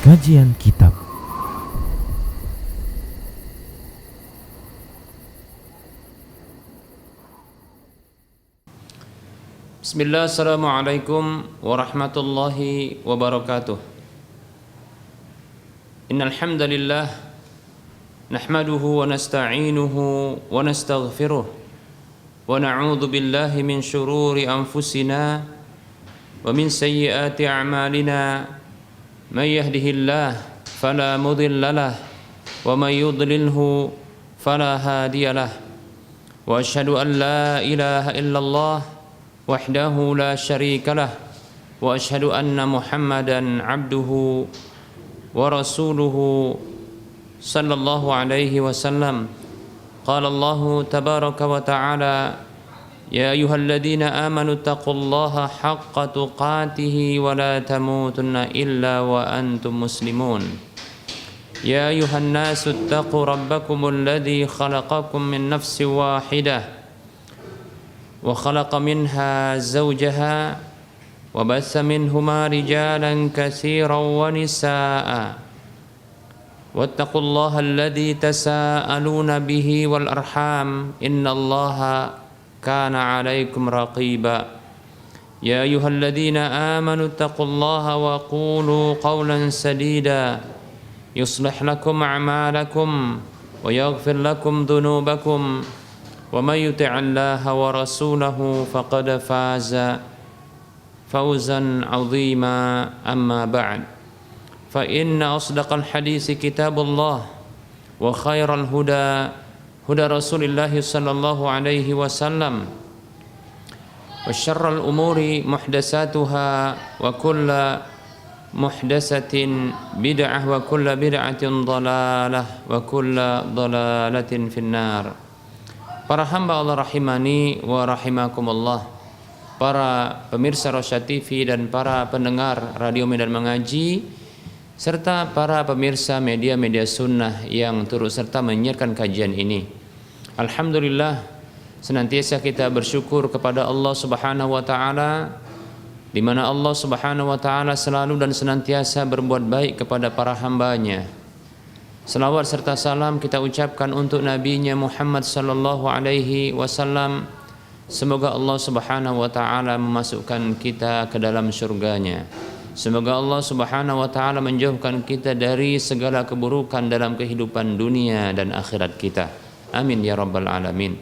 Kajian Kitab. Bismillah, assalamualaikum warahmatullahi wabarakatuh. Innal hamdalillah nahmaduhu wa nasta'inuhu wa nastaghfiruh wa na'udzu billahi min shururi anfusina wa min sayyiati a'malina. May yahdihillah fala mudilla lah wa may yudlilhu fala hadiya lah. Wa asyhadu an la ilaha illallah wahdahu la syarika lah wa asyhadu anna Muhammadan abduhu wa rasuluhu sallallahu alaihi wasallam. Qala Allah tabaraka wa ta'ala: Ya ayyuhalladzina amanu taqullaha haqqa tuqatih wa la tamutunna illa wa antum muslimun. Ya ayyuhan nasu taqu rabbakumul ladzi khalaqakum min nafsin wahidah wa khalaqa minha zawjaha wa bassa minhuma rijalan katsiran wa nisaa'a wattaqullaha alladzi tasaaluna bihi wal arham innallaha kana 'alaikum raqiba. Ya ayyuhalladzina amanu taqullaha wa qulu qawlan sadida yuslih lakum a'malakum wa yaghfir lakum dhunubakum wa may yuti'illaha wa rasulahu faqad faza fawzan 'azima. Amma ba'd, fa inna asdaqal hadisi kitabullah wa khairal huda huda Rasulillah sallallahu alaihi wasallam wa syarral umuri muhdatsatuha wa kullu muhdatsatin bid'ah wa kullu bid'atin dhalalah wa kullu dhalalatin finnar. Para hamba Allah rahimani wa rahimakumullah, para pemirsa Rosyad TV dan para pendengar Radio Medan Mengaji, serta para pemirsa media-media sunnah yang turut serta menyiarkan kajian ini. Alhamdulillah, senantiasa kita bersyukur kepada Allah Subhanahu wa taala, di mana Allah Subhanahu wa taala selalu dan senantiasa berbuat baik kepada para hambanya. Selawat serta salam kita ucapkan untuk nabinya Muhammad sallallahu alaihi wasallam. Semoga Allah Subhanahu wa taala memasukkan kita ke dalam surganya. Semoga Allah Subhanahu wa taala menjauhkan kita dari segala keburukan dalam kehidupan dunia dan akhirat kita. Amin ya rabbal alamin.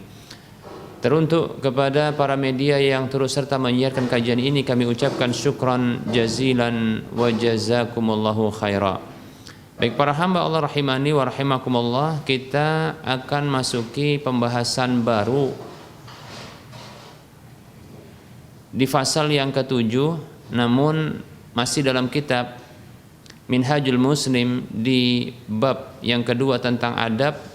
Teruntuk kepada para media yang terus serta menyiarkan kajian ini, kami ucapkan syukran jazilan wa jazakumullahu khaira. Baik para hamba Allah rahimani wa rahimakumullah, kita akan masuki pembahasan baru di fasal yang ke-7, namun masih dalam kitab Minhajul Muslim di bab yang kedua tentang adab.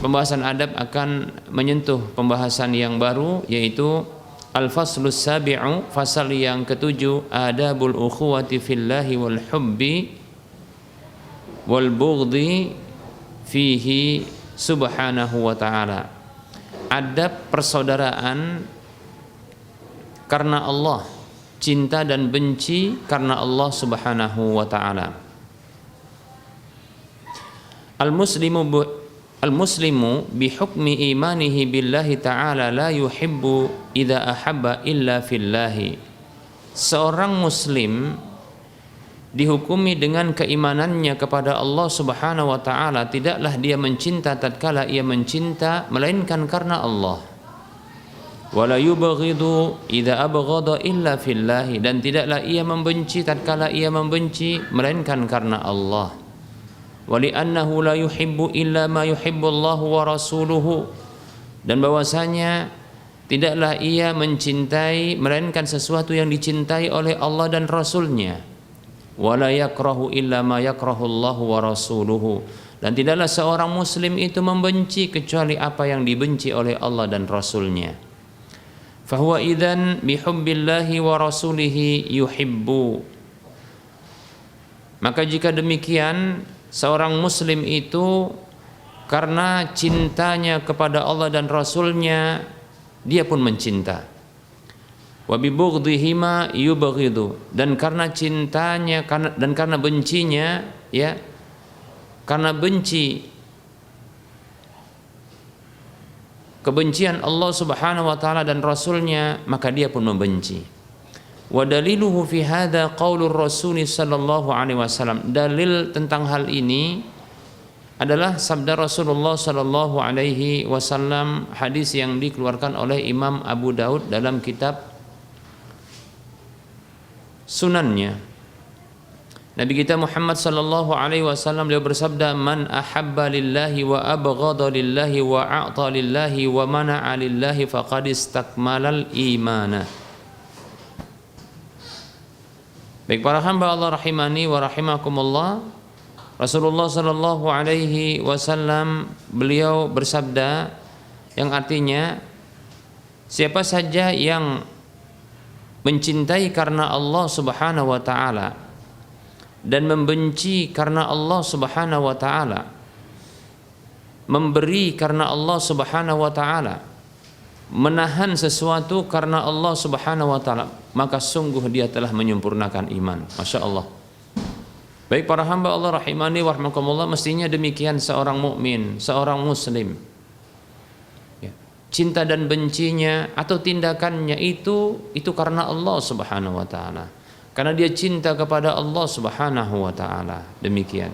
Pembahasan adab akan menyentuh pembahasan yang baru, yaitu Al-Faslus Sabi'u, fasal yang ke-7, Adabul ukhuwati fillahi wal hubbi wal bughdhi fihi subhanahu wa ta'ala. Adab persaudaraan karena Allah, cinta dan benci karena Allah Subhanahu wa ta'ala. Al-muslimu bihukmi imanihi billahi ta'ala la yuhibbu idza ahabba illa fillahi. Seorang muslim dihukumi dengan keimanannya kepada Allah Subhanahu wa ta'ala, tidaklah dia mencinta tatkala ia mencinta melainkan karena Allah. Wala yubghidu idza abghada illa fillahi, dan tidaklah ia membenci tatkala ia membenci melainkan karena Allah. Wali'annahu la yuhibbu illa ma yuhibbu Allah wa rasuluhu, dan bahwasanya tidaklah ia mencintai melainkan sesuatu yang dicintai oleh Allah dan Rasulnya. Wala yakrahu illa ma yakrahu Allah wa rasuluhu, dan tidaklah seorang muslim itu membenci kecuali apa yang dibenci oleh Allah dan Rasulnya. Fahuwa idzan bihubbillahi wa rasulihi yuhibbu. Maka jika demikian, seorang muslim itu karena cintanya kepada Allah dan Rasulnya, dia pun mencinta. wa bi bughdihima yubghidu, dan karena cintanya dan karena bencinya, ya, karena benci kebencian Allah Subhanahu wa taala dan Rasulnya, maka dia pun membenci. Wa daliluhu fi hadza qaulur Rasul sallallahu alaihi wasallam. Dalil tentang hal ini adalah sabda Rasulullah sallallahu alaihi wasallam, hadis yang dikeluarkan oleh Imam Abu Daud dalam kitab Sunannya. Nabi kita Muhammad sallallahu alaihi wasallam beliau bersabda, "Man ahabba lillahi wa abghadha lillahi wa a'ta lillahi wa mana'a lillahi faqad istakmalal imana." Baik para hamba Allah rahimani wa rahimakumullah, Rasulullah sallallahu alaihi wasallam beliau bersabda yang artinya, siapa saja yang mencintai karena Allah Subhanahu wa taala dan membenci karena Allah Subhanahu wa taala, memberi karena Allah Subhanahu wa taala, menahan sesuatu karena Allah Subhanahu wa taala, maka sungguh dia telah menyempurnakan iman. Masya Allah. Baik para hamba Allah rahimani wa rahmakumullah, mestinya demikian seorang mukmin, seorang muslim. Cinta dan bencinya atau tindakannya itu karena Allah Subhanahu wa taala. Karena dia cinta kepada Allah Subhanahu wa taala. Demikian.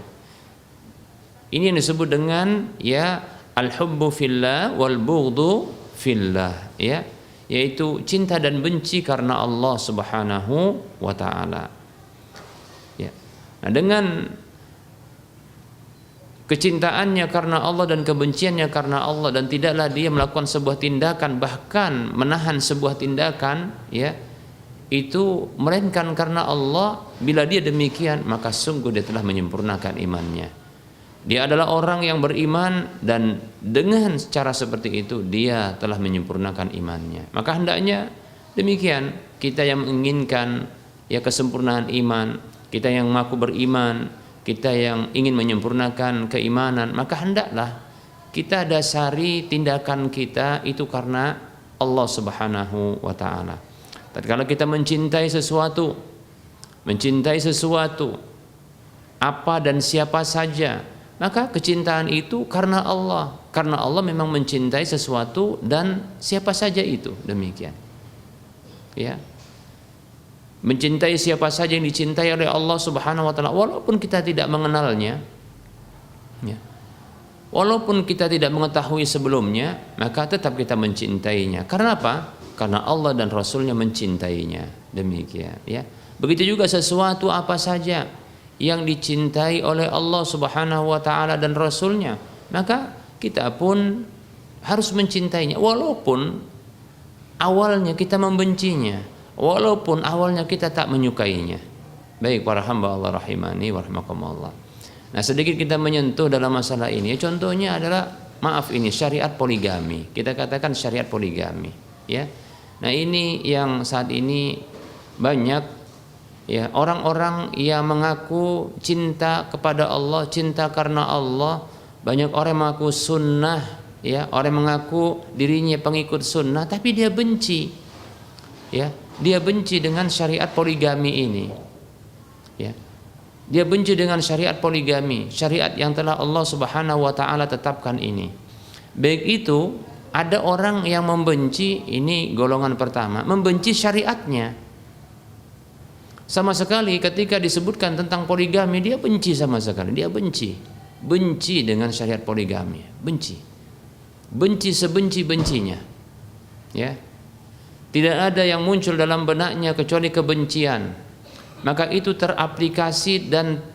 Ini yang disebut dengan ya al-hubbu fillah wal bughdhu fillah, ya, yaitu cinta dan benci karena Allah Subhanahu wa taala. Ya. Nah, dengan kecintaannya karena Allah dan kebenciannya karena Allah, dan tidaklah dia melakukan sebuah tindakan, bahkan menahan sebuah tindakan, ya, itu melainkan karena Allah. Bila dia demikian, maka sungguh dia telah menyempurnakan imannya. Dia adalah orang yang beriman, dan dengan cara seperti itu dia telah menyempurnakan imannya. Maka hendaknya demikian, kita yang menginginkan ya kesempurnaan iman, kita yang mengaku beriman, kita yang ingin menyempurnakan keimanan, maka hendaklah kita dasari tindakan kita itu karena Allah Subhanahu wa taala. Tatkala kita mencintai sesuatu apa dan siapa saja, maka kecintaan itu karena Allah. Karena Allah memang mencintai sesuatu dan siapa saja itu, demikian. Ya. Mencintai siapa saja yang dicintai oleh Allah Subhanahu wa taala, walaupun kita tidak mengenalnya, ya, walaupun kita tidak mengetahui sebelumnya, maka tetap kita mencintainya. Karena apa? Karena Allah dan Rasulnya mencintainya. Demikian, ya. Begitu juga sesuatu apa saja yang dicintai oleh Allah Subhanahu wa taala dan Rasulnya, maka kita pun harus mencintainya, walaupun awalnya kita membencinya, walaupun awalnya kita tak menyukainya. Baik para hamba Allah rahimani wa rahimakumullah. Nah, sedikit kita menyentuh dalam masalah ini. Contohnya adalah, maaf, ini syariat poligami. Kita katakan syariat poligami, ya. Nah, ini yang saat ini banyak, ya, orang-orang yang mengaku cinta kepada Allah, cinta karena Allah. Banyak orang mengaku sunnah, ya, orang mengaku dirinya pengikut sunnah, tapi dia benci, ya. Dia benci dengan syariat poligami ini, ya. Dia benci dengan syariat poligami, syariat yang telah Allah Subhanahu wa taala tetapkan ini. Baik itu, ada orang yang membenci, ini golongan pertama, membenci syariatnya. Sama sekali ketika disebutkan tentang poligami, dia benci sama sekali, dia benci dengan syariat poligami, benci sebenci-bencinya, ya. Tidak ada yang muncul dalam benaknya kecuali kebencian. Maka itu teraplikasi dan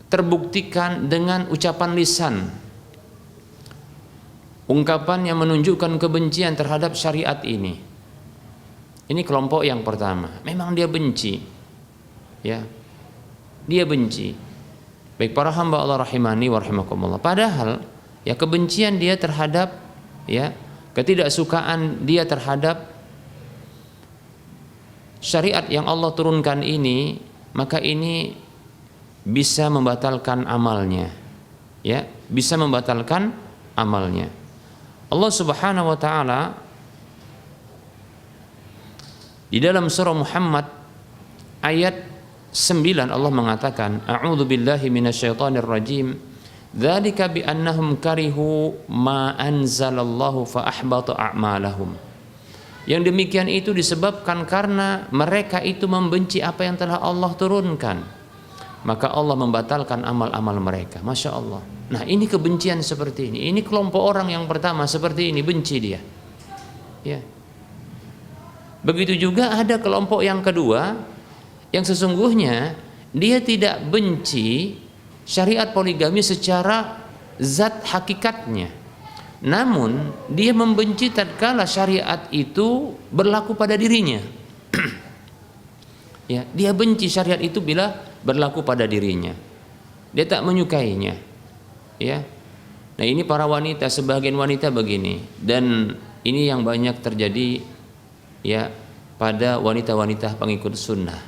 terbuktikan dengan ucapan lisan, ungkapan yang menunjukkan kebencian terhadap syariat ini. Ini kelompok yang pertama, memang dia benci, ya, dia benci. Baik para hamba Allah rahimani wa rahimakumullah, padahal ya kebencian dia terhadap, ya, ketidaksukaan dia terhadap syariat yang Allah turunkan ini, maka ini bisa membatalkan amalnya, ya, bisa membatalkan amalnya. Allah Subhanahu wa taala di dalam surah Muhammad ayat 9 Allah mengatakan, a'udzu billahi minasyaitonir rajim, dzalika bi annahum karihu ma anzalallahu fa ahbata a'malahum. Yang demikian itu disebabkan karena mereka itu membenci apa yang telah Allah turunkan, maka Allah membatalkan amal-amal mereka. Masya Allah. Nah, ini kebencian seperti ini. Ini kelompok orang yang pertama seperti ini, benci dia. Ya. Begitu juga ada kelompok yang kedua yang sesungguhnya dia tidak benci syariat poligami secara zat hakikatnya, namun dia membenci tatkala syariat itu berlaku pada dirinya. Ya, dia benci syariat itu bila berlaku pada dirinya. Dia tak menyukainya. Ya. Nah, ini para wanita, sebagian wanita begini, dan ini yang banyak terjadi ya pada wanita-wanita pengikut sunnah.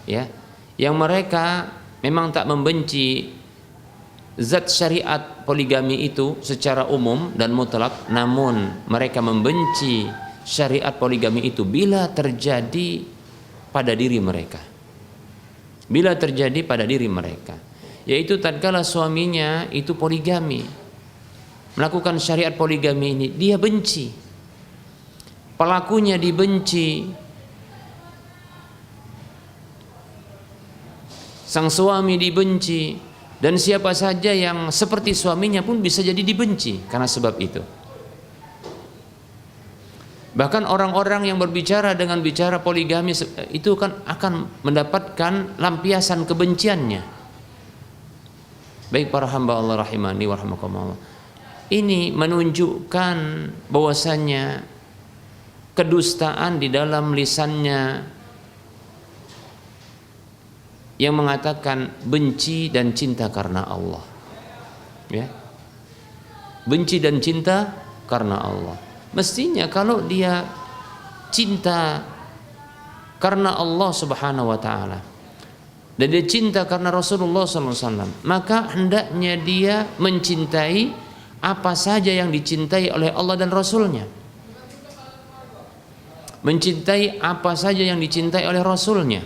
Ya. Yang mereka memang tak membenci zat syariat poligami itu secara umum dan mutlak, namun mereka membenci syariat poligami itu bila terjadi pada diri mereka. Bila terjadi pada diri mereka, yaitu tatkala suaminya itu poligami, melakukan syariat poligami ini, dia benci, pelakunya dibenci, sang suami dibenci, dan siapa saja yang seperti suaminya pun bisa jadi dibenci karena sebab itu. Bahkan orang-orang yang berbicara dengan bicara poligami itu kan akan mendapatkan lampiasan kebenciannya. Baik para hamba Allah rahimani wa rahimakumullah. Ini menunjukkan bahwasannya kedustaan di dalam lisannya yang mengatakan benci dan cinta karena Allah. Ya. Benci dan cinta karena Allah. Mestinya kalau dia cinta karena Allah Subhanahu wa taala dan dia cinta karena Rasulullah SAW, maka hendaknya dia mencintai apa saja yang dicintai oleh Allah dan Rasulnya. Mencintai apa saja yang dicintai oleh Rasulnya.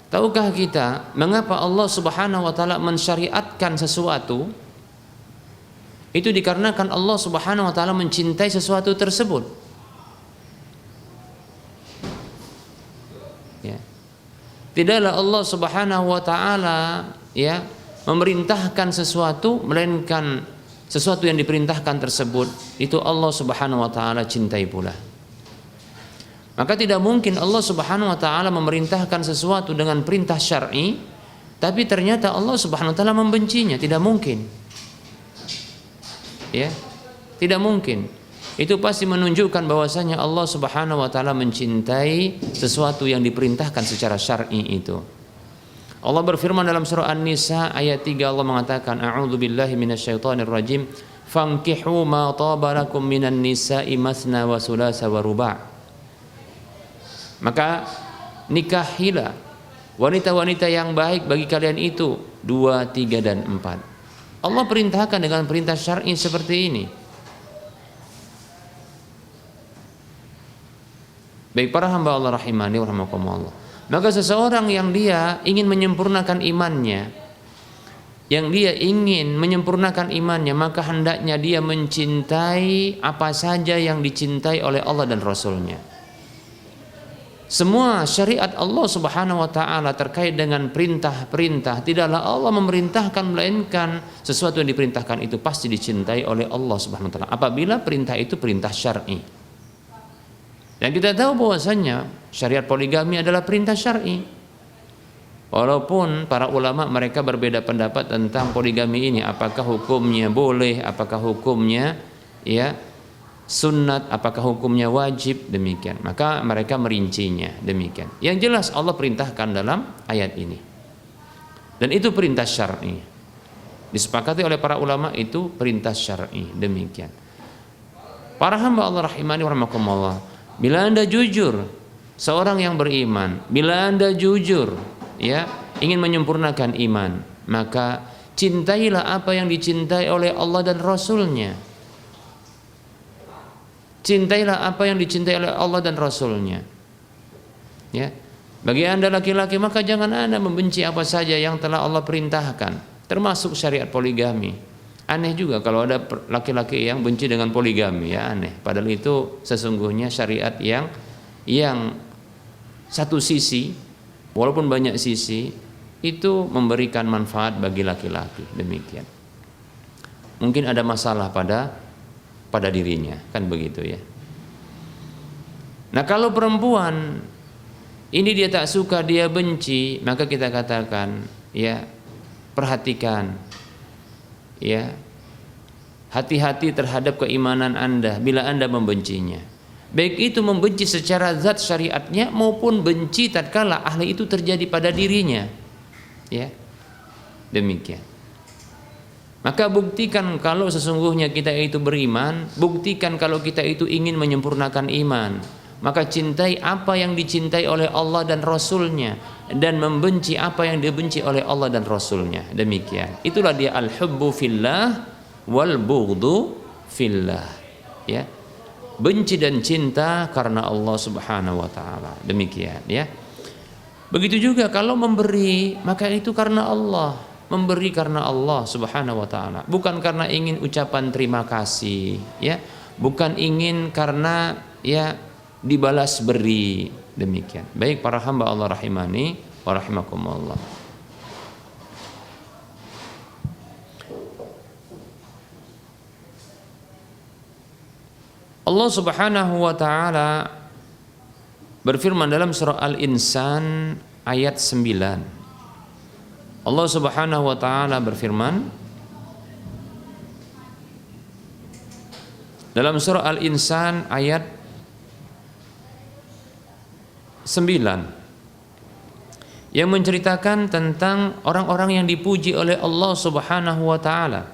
Tahukah kita mengapa Allah Subhanahu wa taala mensyariatkan sesuatu? Itu dikarenakan Allah Subhanahu wa taala mencintai sesuatu tersebut. Ya. Tidaklah Allah Subhanahu wa taala ya memerintahkan sesuatu melainkan sesuatu yang diperintahkan tersebut itu Allah Subhanahu wa taala cintai pula. Maka tidak mungkin Allah Subhanahu wa taala memerintahkan sesuatu dengan perintah syar'i tapi ternyata Allah Subhanahu wa taala membencinya, tidak mungkin. Ya. Tidak mungkin. Itu pasti menunjukkan bahwasanya Allah Subhanahu wa taala mencintai sesuatu yang diperintahkan secara syar'i itu. Allah berfirman dalam surah An-Nisa ayat 3, Allah mengatakan, a'udzu billahi minasyaitonir rajim, fankihu ma taba lakum minan nisa'i matsna wa thulatsa wa ruba'. Maka nikahilah wanita-wanita yang baik bagi kalian itu 2, 3 dan 4. Allah perintahkan dengan perintah syar'i seperti ini. Baik para hamba Allah rahimani wa rahimakumullah. Maka seseorang yang dia ingin menyempurnakan imannya, maka hendaknya dia mencintai apa saja yang dicintai oleh Allah dan Rasulnya. Semua syariat Allah Subhanahu wa taala terkait dengan perintah-perintah, tidaklah Allah memerintahkan melainkan sesuatu yang diperintahkan itu pasti dicintai oleh Allah Subhanahu wa taala apabila perintah itu perintah syar'i. Dan kita tahu bahwasanya syariat poligami adalah perintah syar'i. Walaupun para ulama mereka berbeda pendapat tentang poligami ini, apakah hukumnya boleh, apakah hukumnya ya sunnat, apakah hukumnya wajib, demikian. Maka mereka merincinya demikian. Yang jelas Allah perintahkan dalam ayat ini. Dan itu perintah syar'i. Disepakati oleh para ulama itu perintah syar'i, demikian. Para hamba Allah rahimani wa rahimakumullah, bila Anda jujur seorang yang beriman, bila Anda jujur ya ingin menyempurnakan iman, maka cintailah apa yang dicintai oleh Allah dan Rasulnya. Cintailah apa yang dicintai oleh Allah dan Rasulnya. Ya. Bagi Anda laki-laki, maka jangan Anda membenci apa saja yang telah Allah perintahkan, termasuk syariat poligami. Aneh juga kalau ada laki-laki yang benci dengan poligami, ya aneh. Padahal itu sesungguhnya syariat yang satu sisi, walaupun banyak sisi, itu memberikan manfaat bagi laki-laki. Demikian. Mungkin ada masalah pada dirinya, kan begitu ya. Nah, kalau perempuan ini dia tak suka, dia benci, maka kita katakan, ya, perhatikan, ya, hati-hati terhadap keimanan Anda bila Anda membencinya. Baik itu membenci secara zat syariatnya maupun benci tatkala ahli itu terjadi pada dirinya. Ya. Demikian. Maka buktikan kalau sesungguhnya kita itu beriman, buktikan kalau kita itu ingin menyempurnakan iman. Maka cintai apa yang dicintai oleh Allah dan Rasulnya, dan membenci apa yang dibenci oleh Allah dan Rasulnya. Demikian. Itulah dia al-hubbu fillah wal bughdu fillah. Ya. Benci dan cinta karena Allah Subhanahu wa taala. Demikian, ya. Begitu juga kalau memberi, maka itu karena Allah. Memberi karena Allah Subhanahu wa taala, bukan karena ingin ucapan terima kasih, ya. Bukan ingin karena, ya, dibalas beri. Demikian. Baik para hamba Allah rahimani wa rahimakumullah. Allah Subhanahu wa taala berfirman dalam surah Al-Insan ayat 9. Allah Subhanahu wa taala berfirman dalam surah Al-Insan ayat 9 yang menceritakan tentang orang-orang yang dipuji oleh Allah Subhanahu wa taala,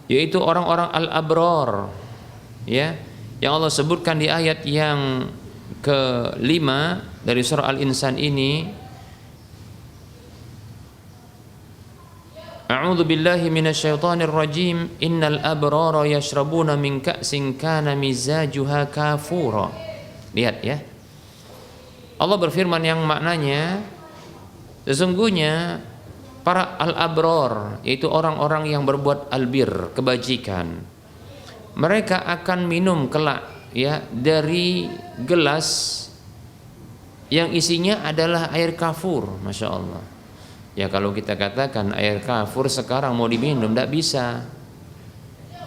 yaitu orang-orang al-abrar, ya, yang Allah sebutkan di ayat yang ke-5 dari surah Al-Insan ini. A'udzu billahi minasyaitonir rajim. Innal abrara yashrabuna min ka'sin kana mizajuha kafura. Lihat, ya. Allah berfirman yang maknanya sesungguhnya para al-abrar, yaitu orang-orang yang berbuat albir, kebajikan, mereka akan minum kelak, ya, dari gelas yang isinya adalah air kafur. Masya Allah. Ya, kalau kita katakan air kafur sekarang mau diminum tidak bisa,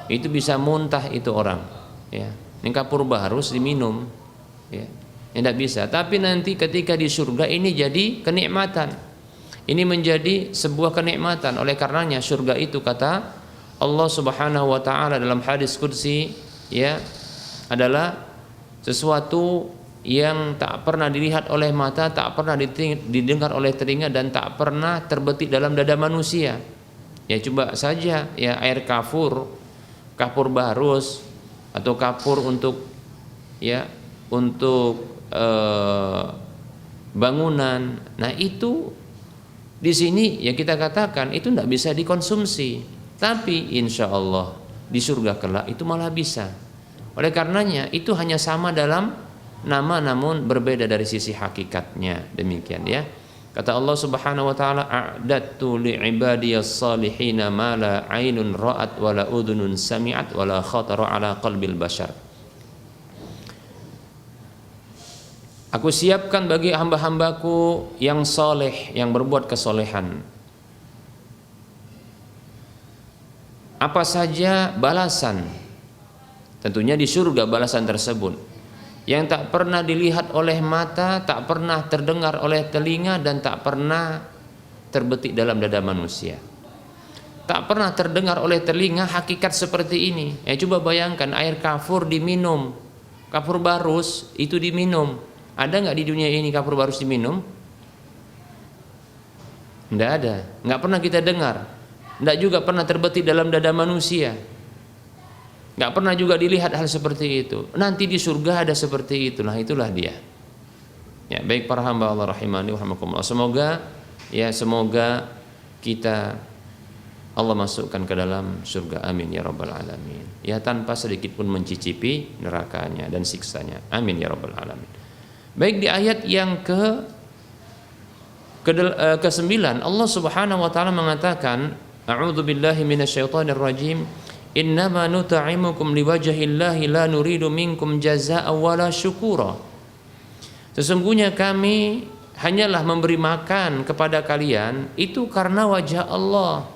itu bisa muntah itu orang, ya. Ini kafur harus diminum, ya. Tidak bisa. Tapi nanti ketika di surga ini jadi kenikmatan, ini menjadi sebuah kenikmatan. Oleh karenanya surga itu, kata Allah Subhanahu wa taala dalam hadis qudsi, ya, adalah sesuatu yang tak pernah dilihat oleh mata, tak pernah didengar oleh telinga, dan tak pernah terbetik dalam dada manusia. Ya, coba saja, ya, air kafur barus atau kafur untuk, ya, untuk bangunan. Nah, itu di sini ya kita katakan itu tidak bisa dikonsumsi, tapi insya Allah di surga kelak itu malah bisa. Oleh karenanya itu hanya sama dalam nama namun berbeda dari sisi hakikatnya. Demikian, ya. Kata Allah Subhanahu wa taala, a'dattu li'ibadiyas salihin ma la 'ainun ra'at wa la udhunun sami'at wa la khatara 'ala qalbil bashar. Aku siapkan bagi hamba-hambaku yang soleh, yang berbuat kesolehan, apa saja balasan, tentunya di surga balasan tersebut, yang tak pernah dilihat oleh mata, tak pernah terdengar oleh telinga, dan tak pernah terbetik dalam dada manusia. Tak pernah terdengar oleh telinga hakikat seperti ini. Coba bayangkan air kafur diminum, kafur barus itu diminum. Ada nggak di dunia ini kafur barus diminum? Tidak ada, nggak pernah kita dengar. Tidak juga pernah terbetik dalam dada manusia. Nggak pernah juga dilihat hal seperti itu. Nanti di surga ada seperti itu. Nah, itulah dia. Ya, baik para hamba Allah rahimani wa rahimakumullah. Semoga kita Allah masukkan ke dalam surga, amin ya rabbal alamin, ya, tanpa sedikit pun mencicipi nerakanya dan siksanya, amin ya rabbal alamin. Baik, di ayat yang ke-9 Allah Subhanahu wa taala mengatakan, a'udzu billahi minasyaitonir rajim, innama nut'imukum liwajhillahi la nuridu minkum jazaa'a wala syukura. Sesungguhnya kami hanyalah memberi makan kepada kalian itu karena wajah Allah.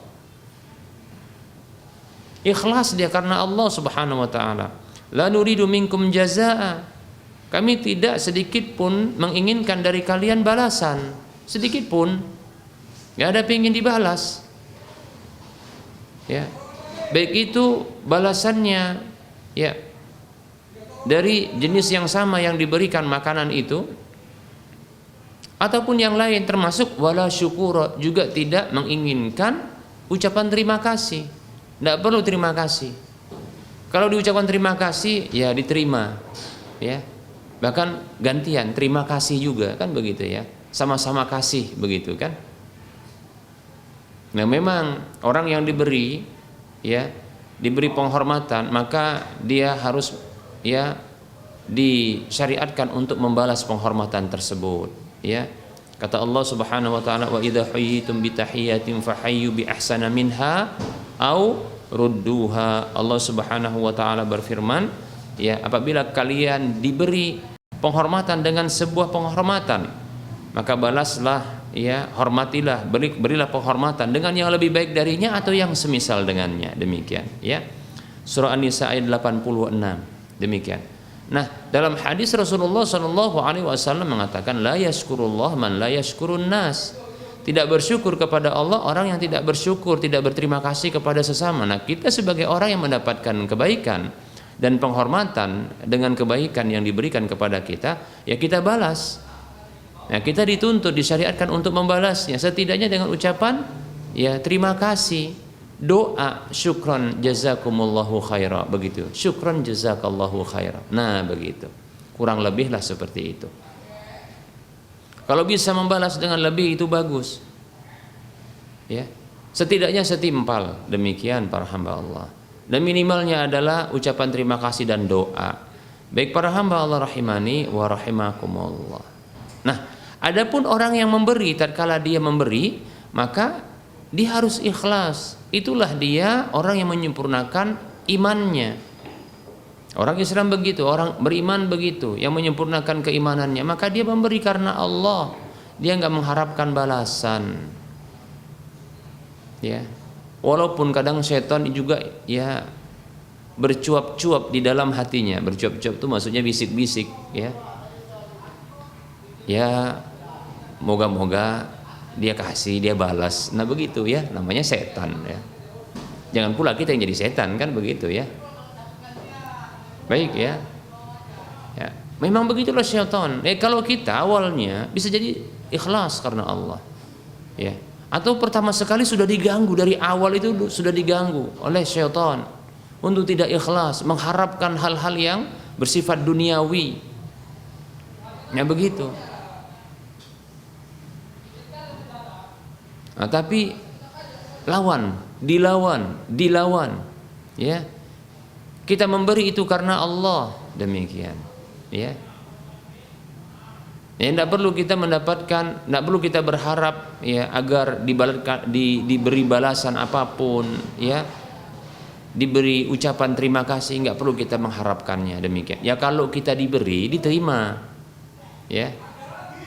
Ikhlas dia karena Allah Subhanahu wa taala. La nuridu minkum jazaa'a. Kami tidak sedikit pun menginginkan dari kalian balasan, sedikit pun. Enggak ada pengin dibalas. Ya. Baik itu balasannya ya dari jenis yang sama yang diberikan makanan itu ataupun yang lain, termasuk wala syukura, juga tidak menginginkan ucapan terima kasih. Tidak perlu terima kasih. Kalau diucapkan terima kasih, ya diterima, ya. Bahkan gantian terima kasih juga, kan begitu ya. Sama-sama kasih, begitu kan. Nah, memang orang yang diberi, ya, diberi penghormatan, maka dia harus, ya, disyariatkan untuk membalas penghormatan tersebut, ya. Kata Allah Subhanahu wa taala, wa idza huyyitum bi tahiyatin fahayyu bi ahsana minha au rudduha. Allah Subhanahu wa taala berfirman, ya, apabila kalian diberi penghormatan dengan sebuah penghormatan, maka balaslah, ya, hormatilah, berilah penghormatan dengan yang lebih baik darinya atau yang semisal dengannya. Demikian, ya. Surah An-Nisa ayat 86. Demikian. Nah, dalam hadis Rasulullah sallallahu alaihi wasallam mengatakan, la yashkurullah man la yashkurun nas. Tidak bersyukur kepada Allah orang yang tidak bersyukur, tidak berterima kasih kepada sesama. Nah, kita sebagai orang yang mendapatkan kebaikan dan penghormatan dengan kebaikan yang diberikan kepada kita, ya kita balas. Nah, kita dituntut, disyariatkan untuk membalasnya, setidaknya dengan ucapan, ya, terima kasih, doa, syukron jazakumullahu khaira, begitu. Syukron jazakallahu khaira. Nah, begitu. Kurang lebihlah seperti itu. Kalau bisa membalas dengan lebih, itu bagus. Ya. Setidaknya setimpal, demikian para hamba Allah. Dan minimalnya adalah ucapan terima kasih dan doa. Baik para hamba Allah rahimani wa rahimakumullah. Nah, adapun orang yang memberi, tatkala dia memberi, maka dia harus ikhlas. Itulah dia orang yang menyempurnakan imannya. Orang Islam begitu, orang beriman begitu, yang menyempurnakan keimanannya, maka dia memberi karena Allah. Dia nggak mengharapkan balasan. Ya. Walaupun kadang setan juga, ya, bercuap-cuap di dalam hatinya. Bercuap-cuap itu maksudnya bisik-bisik, ya. Ya, moga-moga dia kasih, dia balas. Nah, begitu ya, namanya setan, ya. Jangan pula kita yang jadi setan, kan begitu ya. Baik, ya. Ya, memang begitulah syaitan. Kalau kita awalnya bisa jadi ikhlas karena Allah. Ya. Atau pertama sekali sudah diganggu, dari awal itu sudah diganggu oleh syaitan untuk tidak ikhlas, mengharapkan hal-hal yang bersifat duniawi. Ya, begitu. Nah, tapi dilawan, ya. Kita memberi itu karena Allah, demikian, ya. Ya, tidak perlu kita mendapatkan, tidak perlu kita berharap, ya, agar diberi balasan apapun, ya, diberi ucapan terima kasih, nggak perlu kita mengharapkannya, demikian. Ya, kalau kita diberi, diterima, ya.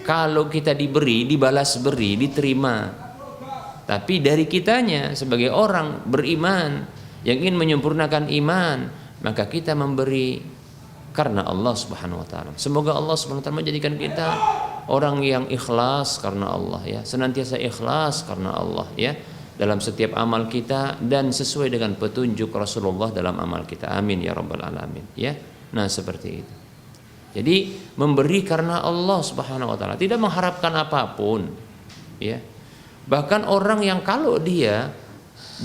Kalau kita diberi, dibalas beri, diterima. Tapi dari kitanya sebagai orang beriman yang ingin menyempurnakan iman, maka kita memberi karena Allah Subhanahu wa taala. Semoga Allah Subhanahu wa taala menjadikan kita orang yang ikhlas karena Allah, ya, senantiasa ikhlas karena Allah, ya, dalam setiap amal kita dan sesuai dengan petunjuk Rasulullah dalam amal kita. Amin ya rabbal alamin, ya. Nah, seperti itu. Jadi memberi karena Allah Subhanahu wa taala, tidak mengharapkan apapun, ya. Bahkan orang yang kalau dia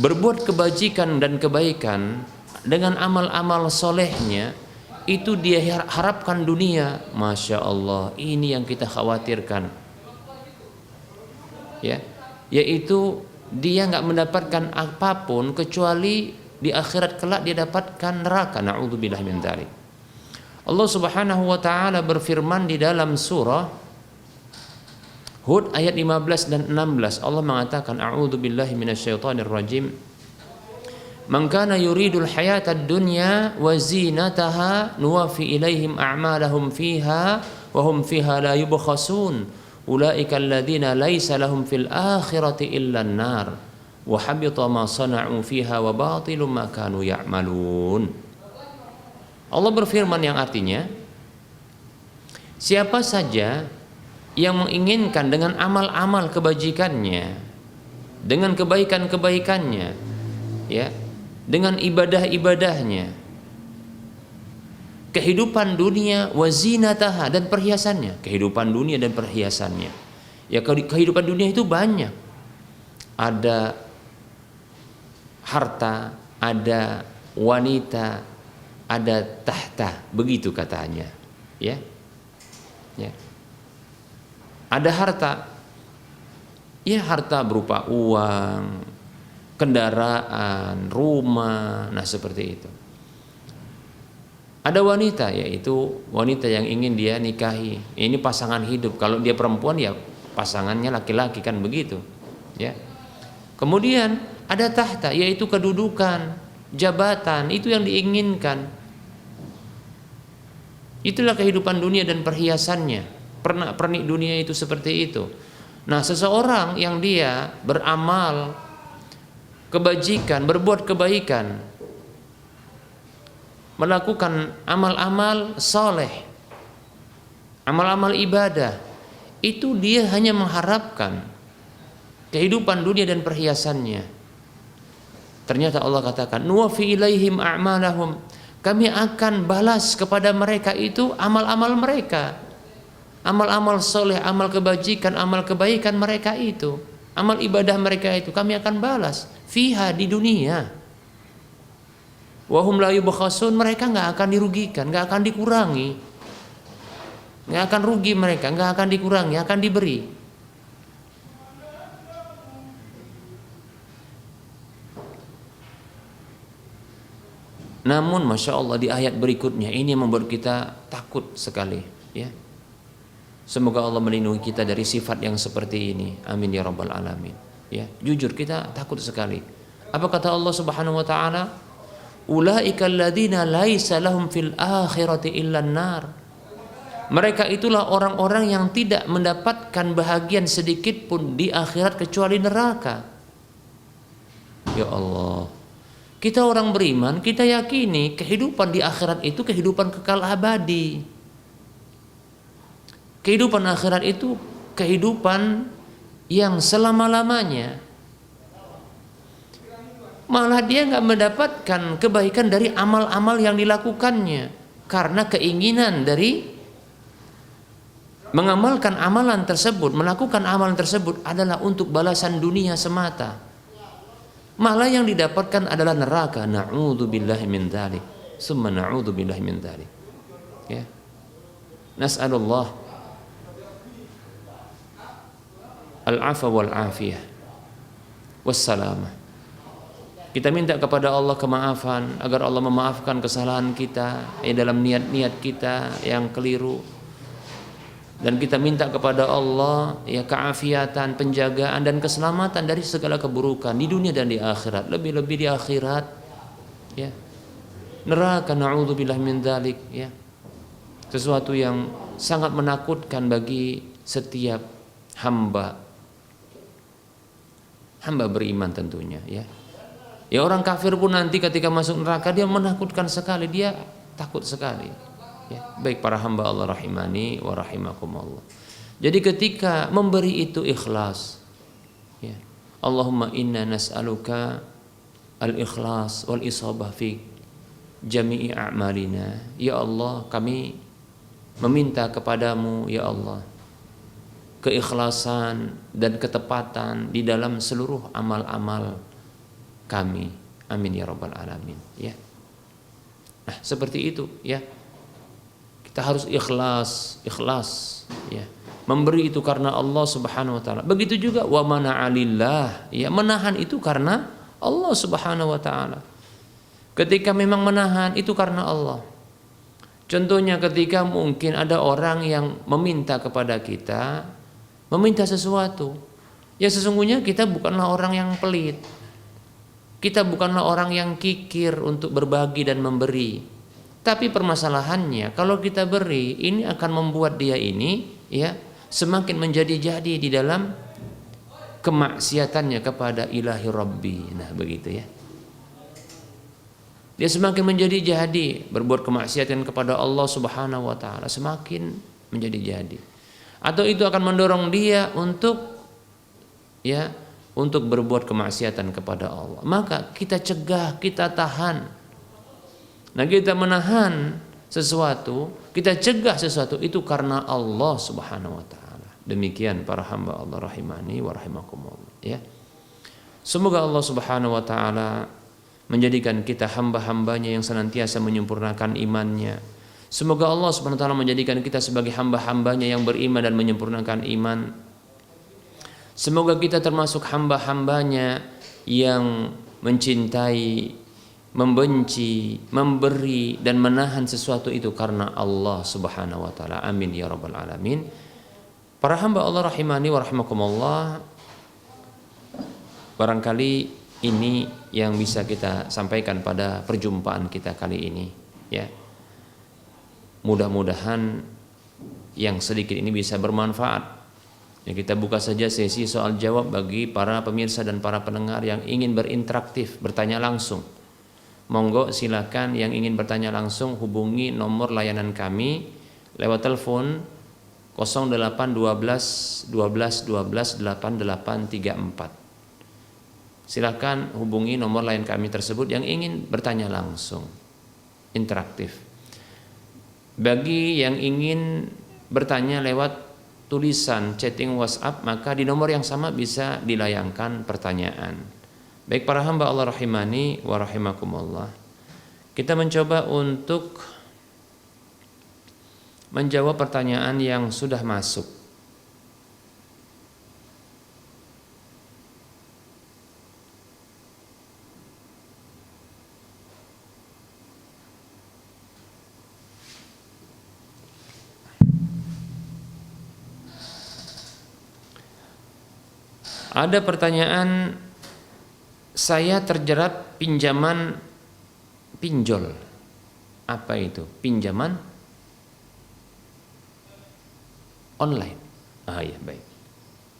berbuat kebajikan dan kebaikan dengan amal-amal solehnya, itu dia harapkan dunia. Masya Allah, ini yang kita khawatirkan, ya, yaitu dia nggak mendapatkan apapun kecuali di akhirat kelak dia dapatkan neraka. Na'udzubillah min dzalik. Allah Subhanahu wa taala berfirman di dalam surah Hud ayat 15 dan 16. Allah mengatakan, a'udzubillahi minasyaitonir rajim. Man kana yuridul hayatad dunya wa zinataha nuwaffi ilaihim a'malahum fiha wa hum fiha la yubkhasun. Ulaika alladziina laisa lahum fil akhirati illa an-nar wa habita ma sana'u fiha wa batilum ma kanu ya'malun. Allah berfirman yang artinya, siapa saja yang menginginkan dengan amal-amal kebajikannya, dengan kebaikan-kebaikannya, ya, dengan ibadah-ibadahnya, kehidupan dunia wazinataha dan perhiasannya, kehidupan dunia dan perhiasannya. Ya, kehidupan dunia itu banyak. Ada harta, ada wanita, ada tahta, begitu katanya, ya. Ya. Ada harta, ya harta berupa uang, kendaraan, rumah, nah seperti itu. Ada wanita, yaitu wanita yang ingin dia nikahi. Ini pasangan hidup. Kalau dia perempuan ya pasangannya laki-laki, kan begitu, ya. Kemudian ada tahta, yaitu kedudukan, jabatan, itu yang diinginkan. Itulah kehidupan dunia dan perhiasannya. Pernak-pernik dunia itu seperti itu. Nah, seseorang yang dia beramal kebajikan, berbuat kebaikan, melakukan amal-amal soleh, amal-amal ibadah, itu dia hanya mengharapkan kehidupan dunia dan perhiasannya. Ternyata Allah katakan, nuwaffi ilaihim a'malahum, kami akan balas kepada mereka itu amal-amal mereka, amal-amal soleh, amal kebajikan, amal kebaikan mereka itu, amal ibadah mereka itu kami akan balas fiha, di dunia. Wahum la yubkhasun, mereka nggak akan dirugikan, nggak akan dikurangi, nggak akan rugi mereka, nggak akan dikurangi, akan diberi. Namun masya Allah di ayat berikutnya ini membuat kita takut sekali, ya. Semoga Allah melindungi kita dari sifat yang seperti ini. Amin ya rabbal alamin. Ya, jujur kita takut sekali. Apa kata Allah Subhanahu wa taala? Ulaika alladzina laisa lahum fil akhirati illan nar. Mereka itulah orang-orang yang tidak mendapatkan bahagian sedikit pun di akhirat kecuali neraka. Ya Allah. Kita orang beriman, kita yakini kehidupan di akhirat itu kehidupan kekal abadi. Kehidupan akhirat itu kehidupan yang selama-lamanya. Malah dia nggak mendapatkan kebaikan dari amal-amal yang dilakukannya, karena keinginan dari mengamalkan amalan tersebut, melakukan amalan tersebut adalah untuk balasan dunia semata. Malah yang didapatkan adalah neraka. Na'udzubillahi min dzalik. Summa na'udzubillahi min dzalik. Ya. Nas'alullah al-'afwa wal 'afiyah wassalamah. Kita minta kepada Allah kemaafan, agar Allah memaafkan kesalahan kita dalam niat-niat kita yang keliru. Dan kita minta kepada Allah ya keafiatan, penjagaan dan keselamatan dari segala keburukan di dunia dan di akhirat. Lebih-lebih di akhirat, ya. Neraka, na'udzubillah min dzalik, ya. Sesuatu yang sangat menakutkan bagi setiap hamba beriman tentunya, ya. Ya, orang kafir pun nanti ketika masuk neraka dia menakutkan sekali, dia takut sekali. Ya, baik para hamba Allah rahimani wa rahimakumullah. Jadi ketika memberi itu ikhlas, ya. Allahumma inna nas'aluka al-ikhlas wal isabah fi jami'i a'malina. Ya Allah, kami meminta kepadamu ya Allah keikhlasan dan ketepatan di dalam seluruh amal-amal kami. Amin ya rabbal alamin, ya. Nah, seperti itu, ya. Kita harus ikhlas, ya. memberi itu karena Allah Subhanahu wa taala. Begitu juga wa mana'alillah, ya, menahan itu karena Allah Subhanahu wa taala. Ketika memang menahan itu karena Allah. Contohnya ketika mungkin ada orang yang meminta kepada kita, meminta sesuatu. Ya sesungguhnya kita bukanlah orang yang pelit. Kita bukanlah orang yang kikir untuk berbagi dan memberi. Tapi permasalahannya kalau kita beri, ini akan membuat dia ini, ya, semakin menjadi-jadi di dalam kemaksiatannya kepada ilahi Rabbi. Nah begitu ya. Dia semakin menjadi-jadi berbuat kemaksiatan kepada Allah Subhanahu wa taala, semakin menjadi-jadi. Atau itu akan mendorong dia untuk, ya, untuk berbuat kemaksiatan kepada Allah. Maka kita cegah, kita tahan. Nah, kita menahan sesuatu, kita cegah sesuatu itu karena Allah Subhanahu wa taala. Demikian para hamba Allah rahimani wa rahimakumullah, ya. Semoga Allah Subhanahu wa taala menjadikan kita hamba-hambanya yang senantiasa menyempurnakan imannya. Semoga Allah Subhanahu wa taala menjadikan kita sebagai hamba-hambanya yang beriman dan menyempurnakan iman. Semoga kita termasuk hamba-hambanya yang mencintai, membenci, memberi dan menahan sesuatu itu karena Allah Subhanahu wa taala. Amin ya rabbal alamin. Para hamba Allah rahimani wa rahimakumullah, barangkali ini yang bisa kita sampaikan pada perjumpaan kita kali ini, ya. Mudah-mudahan yang sedikit ini bisa bermanfaat. Ya, kita buka saja sesi soal jawab bagi para pemirsa dan para pendengar yang ingin berinteraktif, bertanya langsung. Monggo silakan yang ingin bertanya langsung hubungi nomor layanan kami lewat telepon 0812 12 12 8834. Silakan hubungi nomor lain kami tersebut yang ingin bertanya langsung, interaktif. Bagi yang ingin bertanya lewat tulisan chatting WhatsApp, maka di nomor yang sama bisa dilayangkan pertanyaan. Baik para hamba Allah rahimani wa rahimakumullah, kita mencoba untuk menjawab pertanyaan yang sudah masuk. Ada pertanyaan, saya terjerat pinjaman pinjol. Apa itu? Pinjaman online. Ya baik.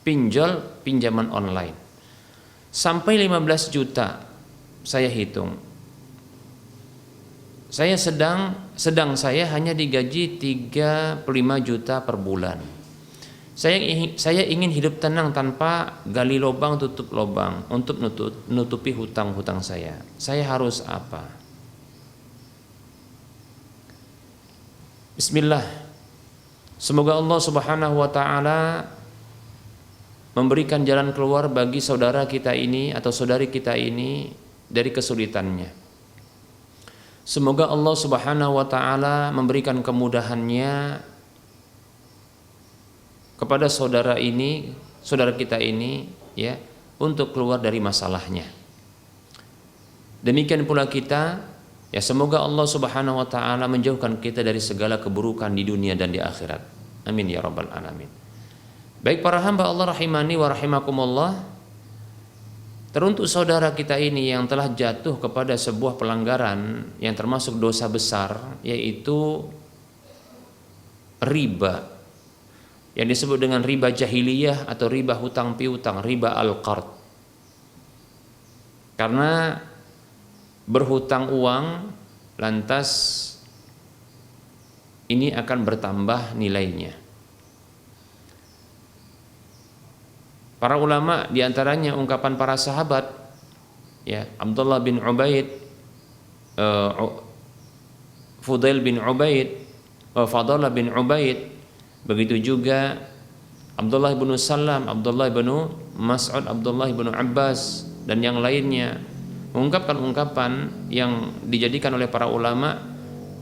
Pinjol, pinjaman online. Sampai 15 juta saya hitung. Saya sedang saya hanya digaji 35 juta per bulan. Saya ingin hidup tenang tanpa gali lubang tutup lubang untuk nutupi hutang-hutang saya. Saya harus apa? Bismillah. Semoga Allah Subhanahu wa taala memberikan jalan keluar bagi saudara kita ini atau saudari kita ini dari kesulitannya. Semoga Allah Subhanahu wa taala memberikan kemudahannya kepada saudara kita ini, ya, untuk keluar dari masalahnya. Demikian pula kita, ya, semoga Allah Subhanahu wa taala menjauhkan kita dari segala keburukan di dunia dan di akhirat. Amin ya rabbal alamin. Baik para hamba Allah rahimani wa rahimakumullah, teruntuk saudara kita ini yang telah jatuh kepada sebuah pelanggaran yang termasuk dosa besar, yaitu riba, yang disebut dengan riba jahiliyah atau riba hutang piutang, riba al-qard. Karena berhutang uang, lantas ini akan bertambah nilainya. Para ulama diantaranya ungkapan para sahabat, ya, Abdullah bin Ubaid, Fudail bin Ubaid, Fadalah bin Ubaid, begitu juga Abdullah bin Salam, Abdullah bin Mas'ud, Abdullah bin Abbas dan yang lainnya mengungkapkan ungkapan yang dijadikan oleh para ulama,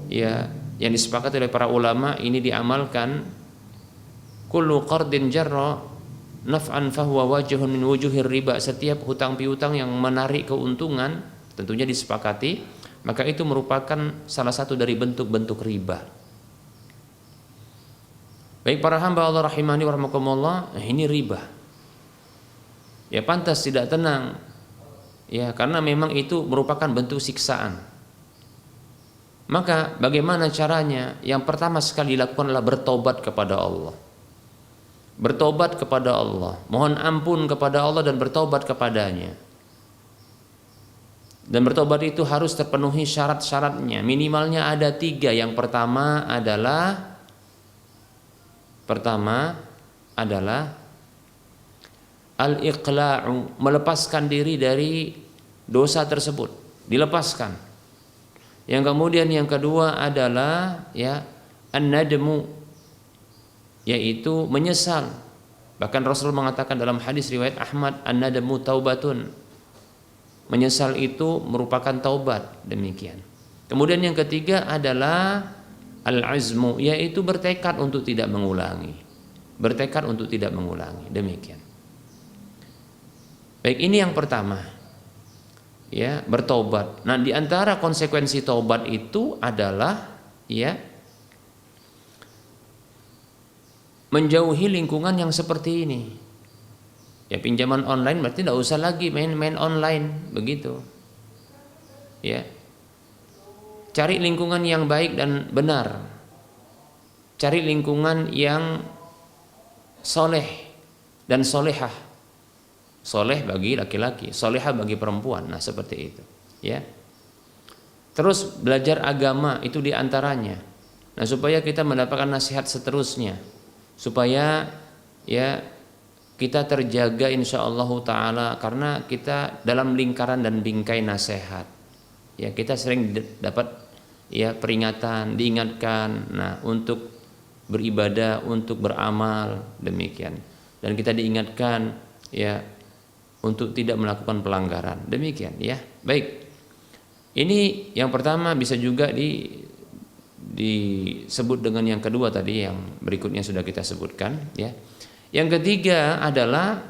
ya, yang disepakati oleh para ulama ini diamalkan kullu qardin jarra naf'an fahuwa wajhun min wujuhir riba. Setiap hutang piutang yang menarik keuntungan, tentunya disepakati, maka itu merupakan salah satu dari bentuk-bentuk riba. Baik para hamba Allah rahimani wa rahmakumullah, ini riba. Ya pantas tidak tenang. Ya, karena memang itu merupakan bentuk siksaan. Maka bagaimana caranya? Yang pertama sekali dilakukan adalah bertobat kepada Allah. Bertobat kepada Allah, mohon ampun kepada Allah dan bertobat kepadanya. Dan bertobat itu harus terpenuhi syarat-syaratnya. Minimalnya ada 3. Yang pertama adalah al-iqla'u, melepaskan diri dari dosa tersebut, dilepaskan. Yang kemudian yang kedua adalah ya an-nadmu, yaitu menyesal. Bahkan Rasul mengatakan dalam hadis riwayat Ahmad, an-nadmu taubatun, menyesal itu merupakan taubat, demikian. Kemudian yang ketiga adalah al-azmu, yaitu bertekad untuk tidak mengulangi. Bertekad untuk tidak mengulangi, demikian. Baik, ini yang pertama. Ya, bertobat. Nah, di antara konsekuensi taubat itu adalah ya menjauhi lingkungan yang seperti ini. Ya, pinjaman online berarti tidak usah lagi main-main online, begitu. Ya. Cari lingkungan yang baik dan benar. Cari lingkungan yang soleh dan solehah. Soleh bagi laki-laki, solehah bagi perempuan. Nah, seperti itu. Ya. Terus belajar agama itu diantaranya. Nah, supaya kita mendapatkan nasihat seterusnya, supaya ya kita terjaga insyaallah taala, karena kita dalam lingkaran dan bingkai nasihat. Ya, kita sering dapat ya peringatan, diingatkan, nah untuk beribadah, untuk beramal, demikian. Dan kita diingatkan ya untuk tidak melakukan pelanggaran, demikian ya. Baik, ini yang pertama. Bisa juga disebut dengan yang kedua tadi, yang berikutnya sudah kita sebutkan ya. Yang ketiga adalah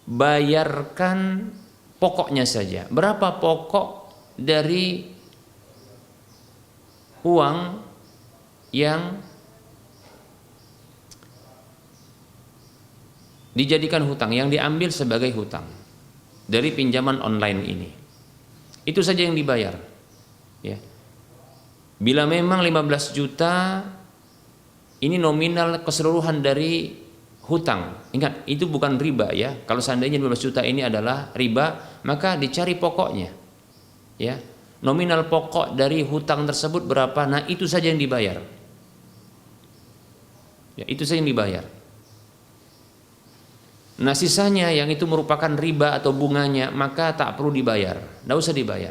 bayarkan pokoknya saja. Berapa pokok dari uang yang dijadikan hutang, yang diambil sebagai hutang dari pinjaman online ini. Itu saja yang dibayar. Ya. Bila memang 15 juta ini nominal keseluruhan dari hutang. Ingat, itu bukan riba ya. Kalau seandainya 15 juta ini adalah riba, maka dicari pokoknya. Ya, nominal pokok dari hutang tersebut berapa? Nah, itu saja yang dibayar. Ya, itu saja yang dibayar. Nah, sisanya yang itu merupakan riba atau bunganya, maka tak perlu dibayar, tidak usah dibayar.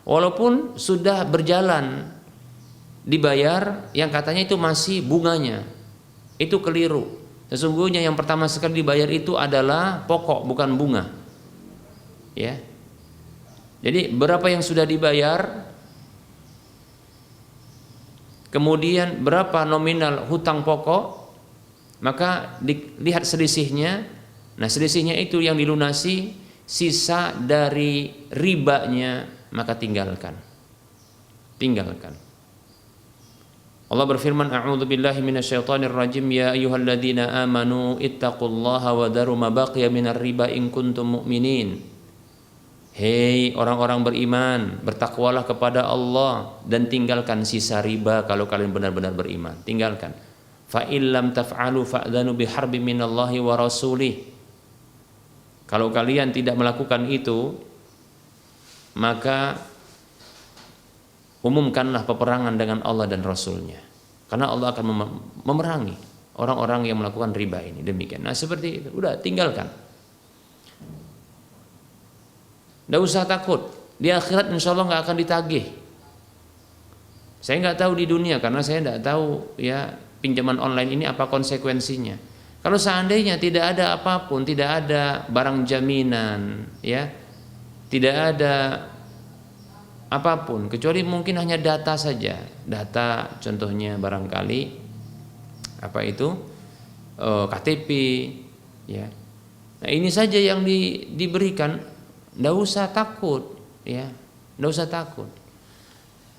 Walaupun sudah berjalan dibayar, yang katanya itu masih bunganya, itu keliru. Sesungguhnya yang pertama sekali dibayar itu adalah pokok, bukan bunga. Ya. Jadi berapa yang sudah dibayar, kemudian berapa nominal hutang pokok, maka dilihat selisihnya. Nah, selisihnya itu yang dilunasi, sisa dari ribanya maka tinggalkan. Allah berfirman, a'udzubillahi minasyaitonir rajim, ya ayyuhalladzina amanu ittaqullaha wa daru ma baqiya minar riba in kuntum mu'minin. Hei orang-orang beriman, bertakwalah kepada Allah dan tinggalkan sisa riba kalau kalian benar-benar beriman. Tinggalkan. Fa illam taf'alu fa'dhanu biharbin minallahi wa rasulih. Kalau kalian tidak melakukan itu, maka umumkanlah peperangan dengan Allah dan Rasulnya. Karena Allah akan memerangi orang-orang yang melakukan riba ini. Demikian. Nah, seperti itu. Udah, tinggalkan. Tidak usah takut, di akhirat insya Allah nggak akan ditagih. Saya nggak tahu di dunia, karena saya nggak tahu ya pinjaman online ini apa konsekuensinya. Kalau seandainya tidak ada apapun, tidak ada barang jaminan, ya, tidak ada apapun kecuali mungkin hanya data saja. Data contohnya barangkali apa itu KTP, ya. Nah, ini saja yang diberikan, nggak usah takut, ya, nggak usah takut.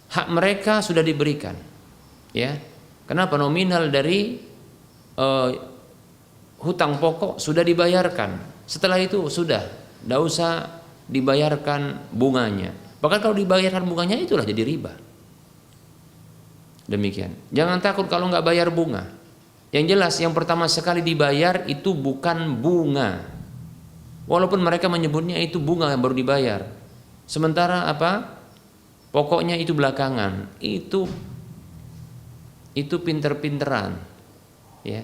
Hak mereka sudah diberikan, ya. Kenapa? Nominal dari hutang pokok sudah dibayarkan. Setelah itu sudah, nggak usah dibayarkan bunganya. Bahkan kalau dibayarkan bunganya itulah jadi riba. Demikian. Jangan takut kalau nggak bayar bunga. Yang jelas yang pertama sekali dibayar itu bukan bunga. Walaupun mereka menyebutnya itu bunga yang baru dibayar. Sementara apa? Pokoknya itu belakangan. Itu pinter-pinteran. Ya.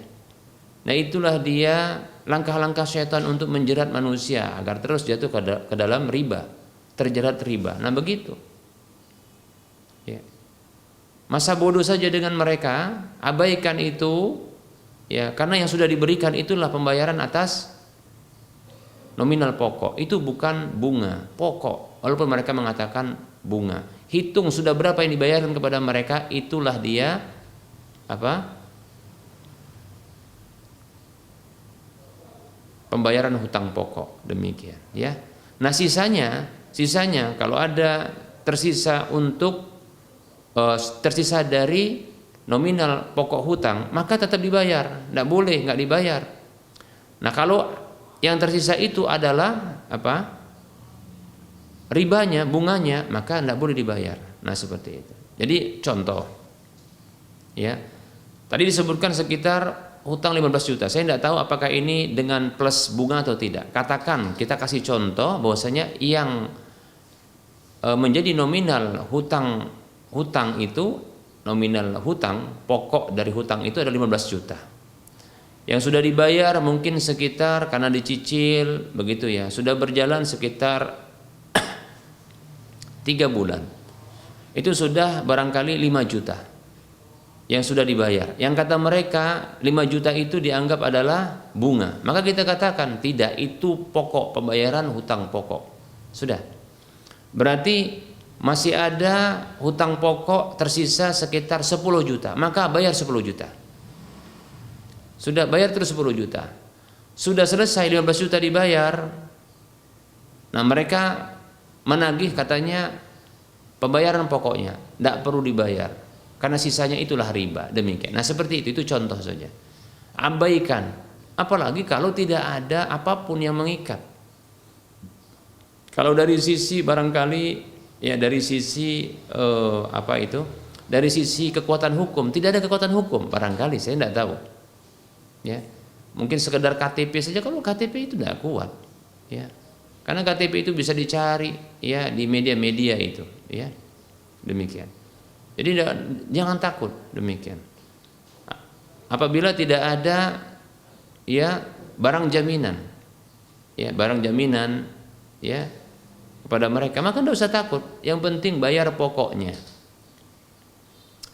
Nah, itulah dia langkah-langkah syaitan untuk menjerat manusia agar terus jatuh ke dalam riba, terjerat riba. Nah, begitu. Ya. Masa bodoh saja dengan mereka, abaikan itu, ya, karena yang sudah diberikan itulah pembayaran atas nominal pokok. Itu bukan bunga, pokok. Walaupun mereka mengatakan bunga. Hitung sudah berapa yang dibayarkan kepada mereka, itulah dia apa? Pembayaran hutang pokok, demikian, ya. Nah, sisanya kalau ada tersisa tersisa dari nominal pokok hutang, maka tetap dibayar, tidak boleh nggak dibayar. Nah, kalau yang tersisa itu adalah apa? Ribanya, bunganya, maka tidak boleh dibayar. Nah, seperti itu. Jadi contoh, ya, tadi disebutkan sekitar hutang 15 juta. Saya tidak tahu apakah ini dengan plus bunga atau tidak. Katakan kita kasih contoh bahwasanya yang menjadi nominal hutang itu, nominal hutang pokok dari hutang itu adalah 15 juta. Yang sudah dibayar mungkin sekitar, karena dicicil begitu ya, sudah berjalan sekitar 3 bulan. Itu sudah barangkali 5 juta yang sudah dibayar. Yang kata mereka 5 juta itu dianggap adalah bunga. Maka kita katakan tidak, itu pokok, pembayaran hutang pokok. Sudah. Berarti masih ada hutang pokok tersisa sekitar 10 juta. Maka bayar 10 juta. Sudah bayar terus 10 juta. Sudah selesai 15 juta dibayar. Nah, mereka menagih katanya pembayaran pokoknya, tidak perlu dibayar. Karena sisanya itulah riba, demikian. Nah, seperti itu contoh saja. Abaikan, apalagi kalau tidak ada apapun yang mengikat. Kalau dari sisi barangkali, ya, dari sisi dari sisi kekuatan hukum, tidak ada kekuatan hukum barangkali, saya tidak tahu. Ya, mungkin sekedar KTP saja. Kalau KTP itu tidak kuat, ya, karena KTP itu bisa dicari, ya, di media-media itu, ya, demikian. Jadi jangan takut, demikian. Apabila tidak ada, ya, barang jaminan, ya, barang jaminan, ya, kepada mereka, maka tidak usah takut. Yang penting bayar pokoknya.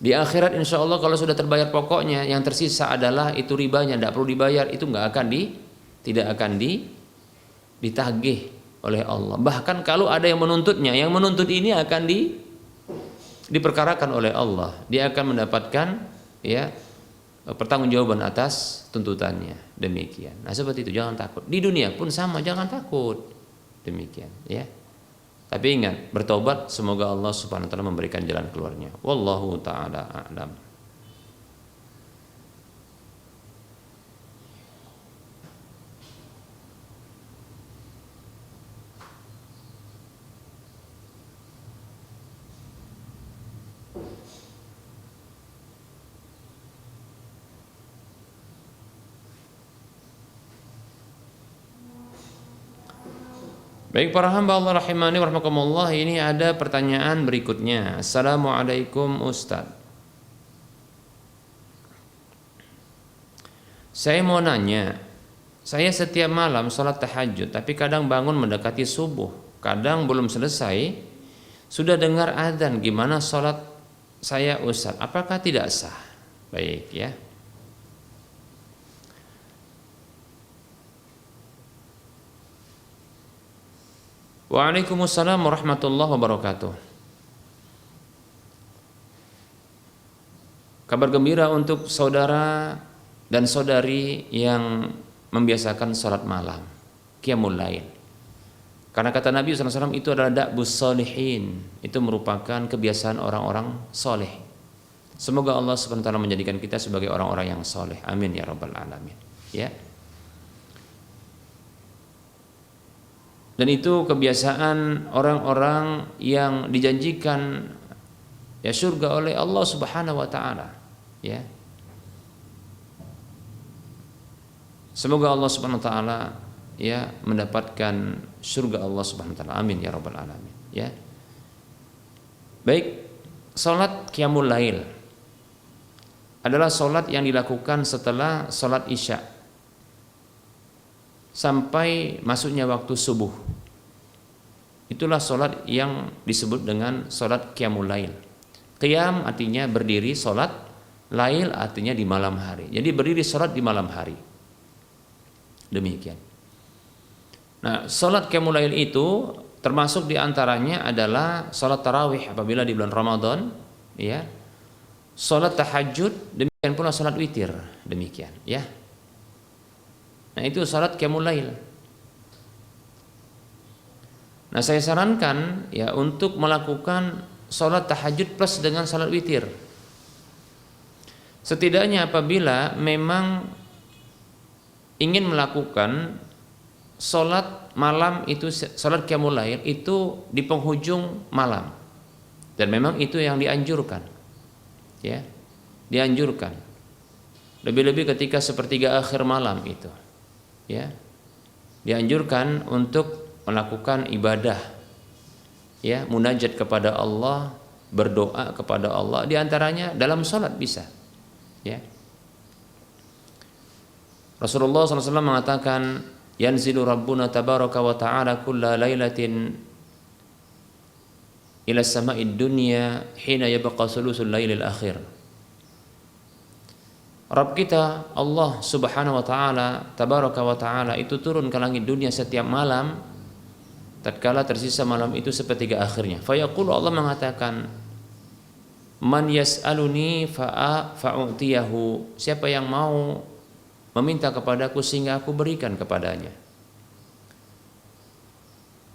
Di akhirat insya Allah kalau sudah terbayar pokoknya, yang tersisa adalah itu ribanya, tidak perlu dibayar. Itu tidak akan ditagih oleh Allah. Bahkan kalau ada yang menuntutnya, yang menuntut ini akan diperkarakan oleh Allah. Dia akan mendapatkan, ya, pertanggungjawaban atas tuntutannya, demikian. Nah, seperti itu, jangan takut. Di dunia pun sama, jangan takut, demikian, ya. Tapi ingat, bertobat, semoga Allah Subhanahu wa taala memberikan jalan keluarnya. Wallahu taala a'lam. Baik para hamba Allah rahimani wa rahmakumullah, ini ada pertanyaan berikutnya. Assalamualaikum Ustaz. Saya mau nanya, saya setiap malam sholat tahajud, tapi kadang bangun mendekati subuh, kadang belum selesai, sudah dengar adzan, gimana sholat saya Ustaz? Apakah tidak sah? Baik, ya. Waalaikumsalam warahmatullahi wabarakatuh. Kabar gembira untuk saudara dan saudari yang membiasakan sholat malam, qiyamul lail. Karena kata Nabi SAW itu adalah da'bus sholihin, itu merupakan kebiasaan orang-orang soleh. Semoga Allah SWT menjadikan kita sebagai orang-orang yang soleh. Amin ya rabbal alamin. Ya. Dan itu kebiasaan orang-orang yang dijanjikan ya surga oleh Allah Subhanahu wa taala, ya. Semoga Allah Subhanahu wa taala ya mendapatkan surga Allah Subhanahu wa taala. Amin ya rabbal alamin, ya. Baik, salat qiyamul lail adalah salat yang dilakukan setelah salat Isya sampai masuknya waktu subuh. Itulah salat yang disebut dengan salat qiyamul lail. Qiyam artinya berdiri, salat, lail artinya di malam hari. Jadi berdiri salat di malam hari. Demikian. Nah, salat qiyamul lail itu termasuk diantaranya adalah salat tarawih apabila di bulan Ramadan, ya. Salat tahajud, demikian pula salat witir, demikian, ya. Nah, itu salat qiyamul lail. Nah, saya sarankan ya untuk melakukan salat tahajud plus dengan salat witir. Setidaknya apabila memang ingin melakukan salat malam itu, salat qiyamul lail itu di penghujung malam. Dan memang itu yang dianjurkan. Ya. Dianjurkan. Lebih-lebih ketika sepertiga akhir malam itu. Ya, dianjurkan untuk melakukan ibadah, ya, munajat kepada Allah, berdoa kepada Allah, diantaranya dalam sholat bisa, ya. Rasulullah SAW mengatakan, yanzilu Rabbuna tabaraka wa ta'ala kulla lailatin ila sama'id dunya hina yabqa sulusul lailil akhir. Rabb kita Allah Subhanahu wa taala tabaraka wa taala itu turun ke langit dunia setiap malam tatkala tersisa malam itu sepertiga akhirnya. Fayaqulu, Allah mengatakan, man yas'aluni fa'utiyahu, siapa yang mau meminta kepadaku sehingga aku berikan kepadanya.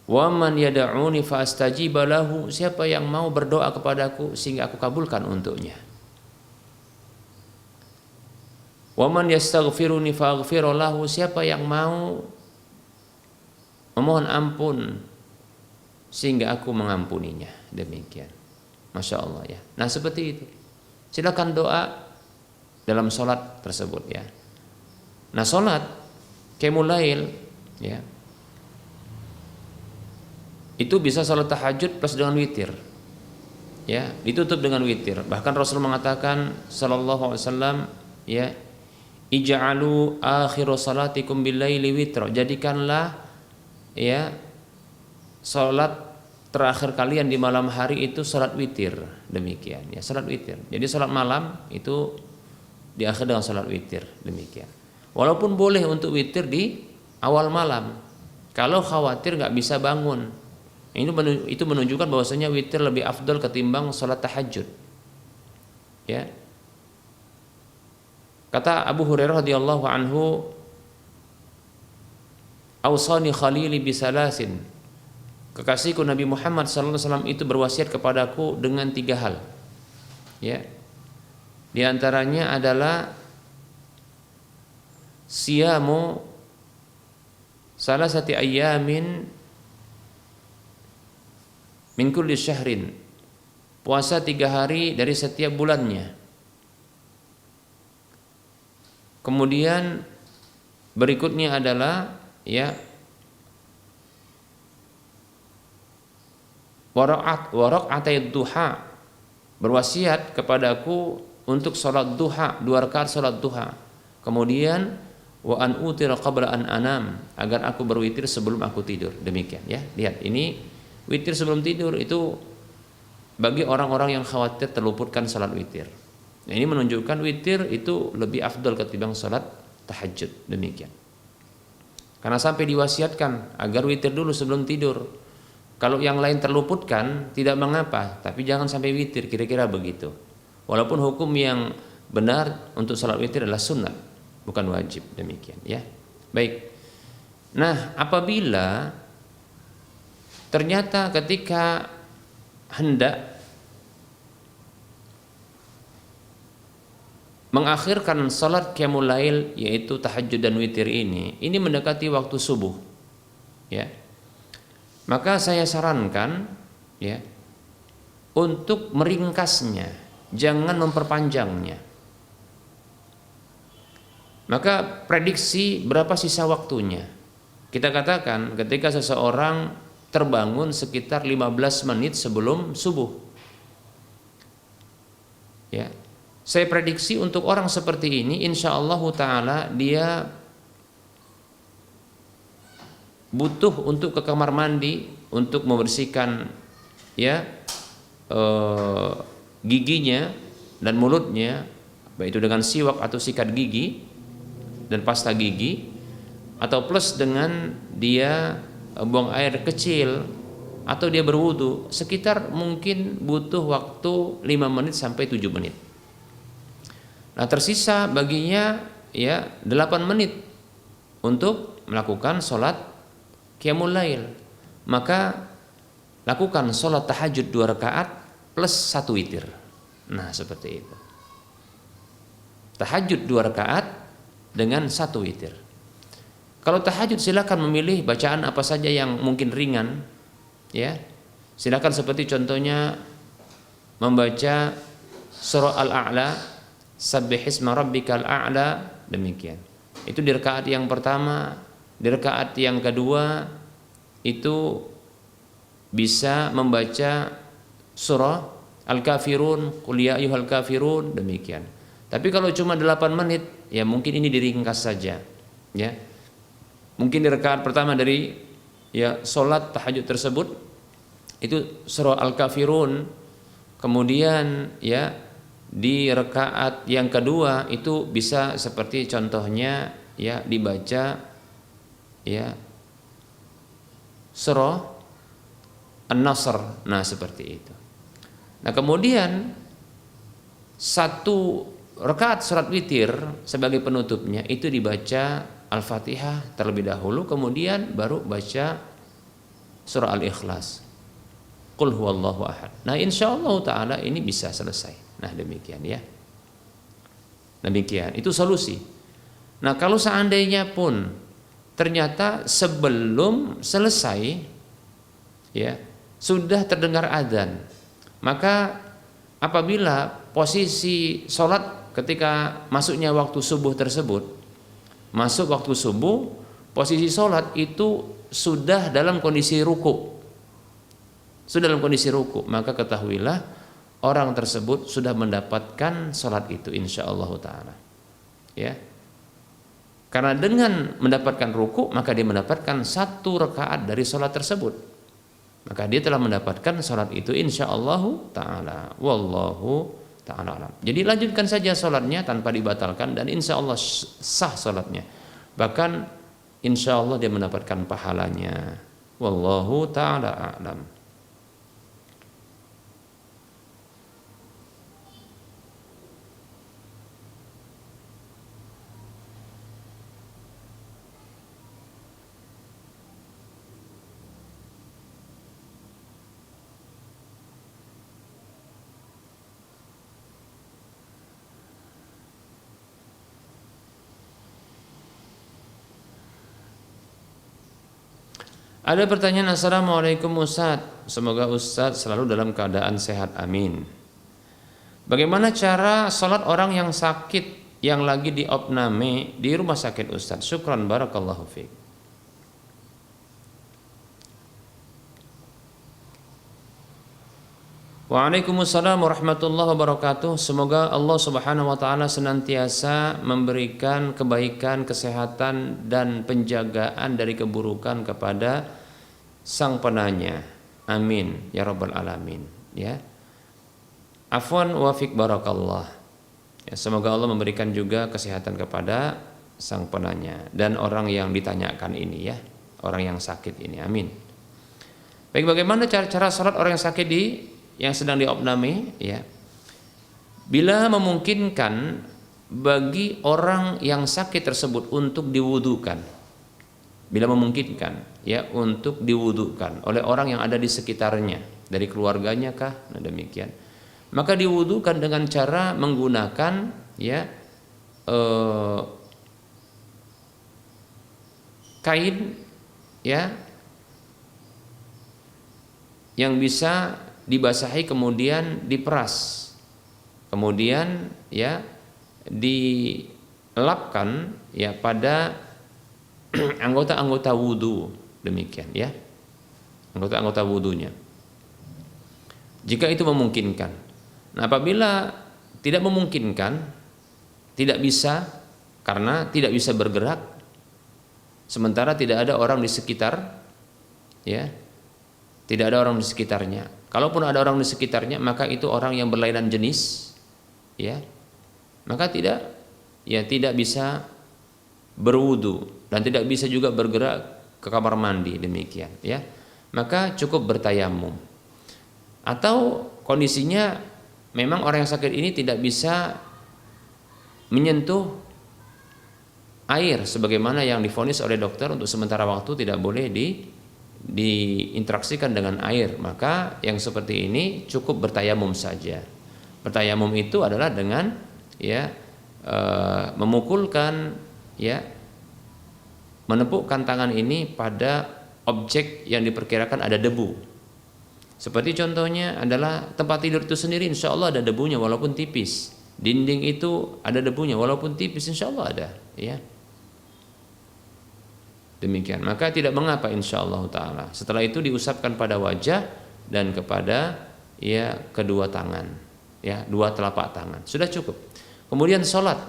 Wa man yad'uni fa'astajiba lahu, siapa yang mau berdoa kepadaku sehingga aku kabulkan untuknya. Waman yastaghfiruni faghfir lahu, siapa yang mau memohon ampun sehingga aku mengampuninya. Demikian. Masya Allah, ya. Nah, seperti itu. Silakan doa dalam sholat tersebut, ya. Nah, sholat qiyamul lail, ya, itu bisa sholat tahajud plus dengan witir, ya, ditutup dengan witir. Bahkan Rasul mengatakan sallallahu alaihi wasallam, ya, ij'alu akhiru salatikum billaili witra, jadikanlah ya salat terakhir kalian di malam hari itu salat witir. Demikian, ya, salat witir. Jadi salat malam itu diakhiri dengan salat witir, demikian. Walaupun boleh untuk witir di awal malam kalau khawatir nggak bisa bangun. Itu menunjukkan bahwasanya witir lebih afdal ketimbang salat tahajud, ya. Kata Abu Hurairah radhiyallahu anhu, "Ausani khalili bisalasin." Kekasihku Nabi Muhammad sallallahu alaihi wasallam itu berwasiat kepadaku dengan 3 hal. Ya. Di antaranya adalah siyamu salasati ayyamin min kulli syahrin. Puasa 3 hari dari setiap bulannya. Kemudian berikutnya adalah, ya, waraq'atay duha, berwasiat kepadaku untuk salat duha, 2 rakaat salat duha. Kemudian wa an utira qabla an anam, agar aku berwitir sebelum aku tidur. Demikian, ya. Lihat, ini witir sebelum tidur itu bagi orang-orang yang khawatir terluputkan salat witir. Nah, ini menunjukkan witir itu lebih afdal ketimbang salat tahajud. Demikian. Karena sampai diwasiatkan agar witir dulu sebelum tidur. Kalau yang lain terluputkan tidak mengapa, tapi jangan sampai witir, kira-kira begitu. Walaupun hukum yang benar untuk salat witir adalah sunnah, bukan wajib, demikian ya. Baik. Nah, apabila ternyata ketika hendak mengakhirkan salat qiyamul lail, yaitu tahajud dan witir ini mendekati waktu subuh, ya, maka saya sarankan ya untuk meringkasnya, jangan memperpanjangnya. Maka prediksi berapa sisa waktunya? Kita katakan ketika seseorang terbangun sekitar 15 menit sebelum subuh, ya, saya prediksi untuk orang seperti ini insya Allah ta'ala dia butuh untuk ke kamar mandi untuk membersihkan ya giginya dan mulutnya, baik itu dengan siwak atau sikat gigi dan pasta gigi, atau plus dengan dia buang air kecil atau dia berwudu, sekitar mungkin butuh waktu 5 menit sampai 7 menit. Nah, tersisa baginya ya 8 menit untuk melakukan sholat qiyamul lail. Maka lakukan sholat tahajud 2 rakaat plus 1 witir. Nah, seperti itu. Tahajud 2 rakaat dengan 1 witir. Kalau tahajud silakan memilih bacaan apa saja yang mungkin ringan, ya. Silakan seperti contohnya membaca surah Al-A'la, Sabbihisma rabbikal a'la, demikian. Itu di rakaat yang pertama. Di rakaat yang kedua itu bisa membaca surah Al-Kafirun, Qul ya ayyuhal kafirun, demikian. Tapi kalau cuma 8 menit, ya mungkin ini diringkas saja, ya. Mungkin di rakaat pertama dari ya salat tahajud tersebut itu surah Al-Kafirun, kemudian ya di rakaat yang kedua itu bisa seperti contohnya ya dibaca ya surah An-Nasr. Nah, seperti itu. Nah, kemudian 1 rakaat surat witir sebagai penutupnya itu dibaca Al-Fatihah terlebih dahulu, kemudian baru baca surah Al-Ikhlas, Qul huwallahu ahad. Nah, insyaallah taala ini bisa selesai. Nah, demikian ya. Demikian, itu solusi. Nah, kalau seandainya pun ternyata sebelum selesai ya sudah terdengar adzan, maka apabila posisi sholat ketika masuknya waktu subuh tersebut, masuk waktu subuh, posisi sholat itu sudah dalam kondisi ruku, maka ketahuilah orang tersebut sudah mendapatkan sholat itu insyaallah ta'ala, ya. Karena dengan mendapatkan ruku maka dia mendapatkan 1 rakaat dari sholat tersebut, maka dia telah mendapatkan sholat itu insyaallah ta'ala. Wallahu ta'ala alam. Jadi lanjutkan saja sholatnya tanpa dibatalkan dan insyaallah sah sholatnya, bahkan insyaallah dia mendapatkan pahalanya. Wallahu ta'ala alam. Ada pertanyaan, Assalamualaikum Ustaz, semoga Ustaz selalu dalam keadaan sehat, amin. Bagaimana cara sholat orang yang sakit yang lagi diopname di rumah sakit Ustaz? Syukran, barakallahu fiik. Waalaikumsalam warahmatullahi wabarakatuh. Semoga Allah subhanahu wa ta'ala senantiasa memberikan kebaikan, kesehatan dan penjagaan dari keburukan kepada sang penanya, amin ya rabbal alamin, ya. Afwan wa fiik barakallah, ya, semoga Allah memberikan juga kesehatan kepada sang penanya dan orang yang ditanyakan ini, ya, orang yang sakit ini, amin. Baik, bagaimana cara sholat orang yang sakit yang sedang diopname, ya. Bila memungkinkan bagi orang yang sakit tersebut untuk diwudukan bila memungkinkan, ya, untuk diwudukan oleh orang yang ada di sekitarnya, dari keluarganya kah, nah demikian, maka diwudukan dengan cara menggunakan, ya, kain, ya, yang bisa dibasahi kemudian diperas, kemudian, ya, dilapkan, ya, pada anggota-anggota wudu, demikian, ya, anggota-anggota wudunya jika itu memungkinkan. Nah, apabila tidak memungkinkan, tidak bisa, karena tidak bisa bergerak, sementara tidak ada orang di sekitar, ya, tidak ada orang di sekitarnya. Kalaupun ada orang di sekitarnya, maka itu orang yang berlainan jenis, ya, maka tidak bisa berwudu dan tidak bisa juga bergerak ke kamar mandi, demikian, ya, maka cukup bertayamum. Atau kondisinya memang orang yang sakit ini tidak bisa menyentuh air sebagaimana yang divonis oleh dokter, untuk sementara waktu tidak boleh diinteraksikan dengan air, maka yang seperti ini cukup bertayamum saja. Bertayamum itu adalah dengan, ya, memukulkan, ya, menepukkan tangan ini pada objek yang diperkirakan ada debu. Seperti contohnya adalah tempat tidur itu sendiri, insya Allah ada debunya walaupun tipis. Dinding itu ada debunya walaupun tipis, insya Allah ada, ya. Demikian, maka tidak mengapa insya Allah taala. Setelah itu diusapkan pada wajah dan kepada, ya, kedua tangan, ya, dua telapak tangan, sudah cukup. Kemudian sholat,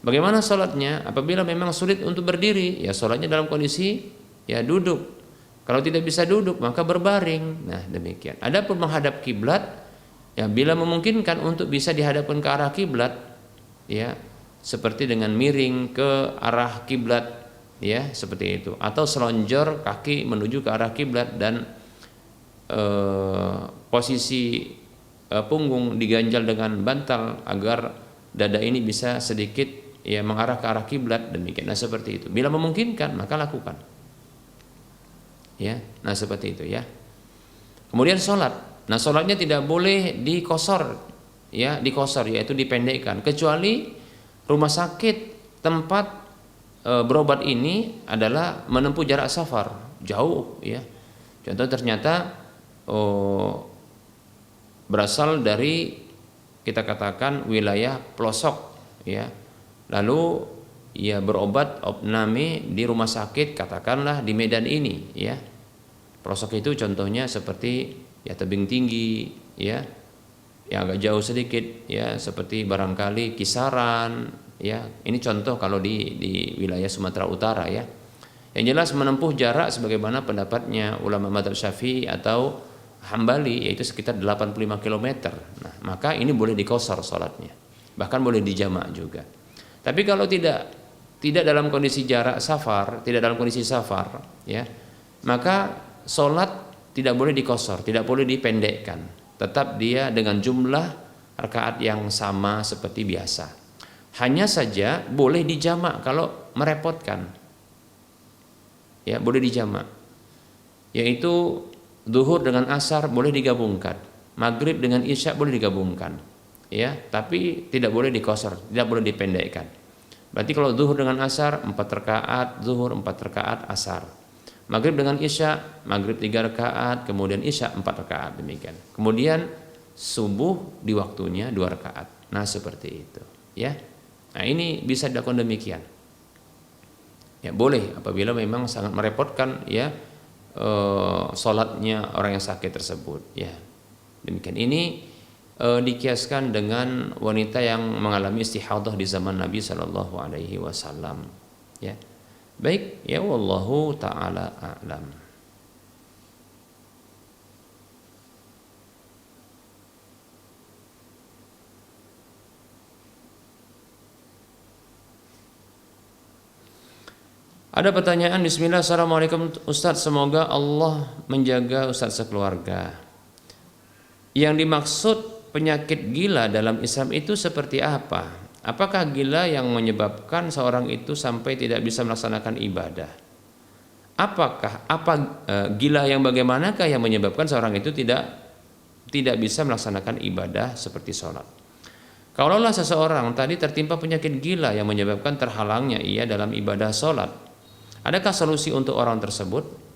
bagaimana sholatnya? Apabila memang sulit untuk berdiri, ya sholatnya dalam kondisi, ya, duduk. Kalau tidak bisa duduk, maka berbaring. Nah, demikian. Adapun menghadap kiblat, ya, bila memungkinkan untuk bisa dihadapkan ke arah kiblat, ya, seperti dengan miring ke arah kiblat, ya, seperti itu, atau selonjor kaki menuju ke arah kiblat dan posisi punggung diganjal dengan bantal agar dada ini bisa sedikit, ya, mengarah ke arah kiblat, demikian. Nah, seperti itu. Bila memungkinkan maka lakukan, ya. Nah, seperti itu, ya. Kemudian sholat. Nah, sholatnya tidak boleh dikosor, ya, yaitu dipendekkan, kecuali rumah sakit tempat berobat ini adalah menempuh jarak safar jauh, ya. Contoh ternyata berasal dari, kita katakan, wilayah pelosok, ya, lalu ia berobat opname di rumah sakit katakanlah di Medan ini, ya. Pelosok itu contohnya seperti, ya, tebing tinggi, ya, yang agak jauh sedikit, ya, seperti barangkali Kisaran, ya. Ini contoh kalau di wilayah Sumatera Utara, ya. Yang jelas menempuh jarak sebagaimana pendapatnya ulama madzhab Syafi'i atau Hambali, yaitu sekitar 85 km. Nah, maka ini boleh dikosor sholatnya, bahkan boleh dijamak juga. Tapi kalau tidak dalam kondisi jarak safar, tidak dalam kondisi safar, ya, maka sholat tidak boleh dikosor, tidak boleh dipendekkan, tetap dia dengan jumlah rakaat yang sama seperti biasa. Hanya saja boleh dijamak kalau merepotkan, ya, boleh dijamak, yaitu zuhur dengan asar boleh digabungkan, maghrib dengan isya boleh digabungkan, ya, tapi tidak boleh dikosor, tidak boleh dipendekkan. Berarti kalau zuhur dengan asar 4 rakaat, zuhur 4 rakaat, asar. Maghrib dengan isya, maghrib 3 rakaat, kemudian isya 4 rakaat, demikian. Kemudian subuh di waktunya 2 rakaat. Nah, seperti itu, ya. Nah, ini bisa dilakukan demikian. Ya, boleh apabila memang sangat merepotkan, ya, sholatnya orang yang sakit tersebut, ya. Demikian. Ini dikiaskan dengan wanita yang mengalami istihadhah di zaman Nabi Shallallahu Alaihi Wasallam, ya. Baik, ya, wallahu taala a'lam. Ada pertanyaan. Bismillah. Assalamualaikum Ustadz, semoga Allah menjaga Ustadz sekeluarga. Yang dimaksud penyakit gila dalam Islam itu seperti apa? Apakah gila yang menyebabkan seorang itu sampai tidak bisa melaksanakan ibadah? Gila yang bagaimanakah yang menyebabkan seorang itu tidak bisa melaksanakan ibadah seperti sholat? Kalaulah seseorang tadi tertimpa penyakit gila yang menyebabkan terhalangnya ia dalam ibadah sholat, adakah solusi untuk orang tersebut?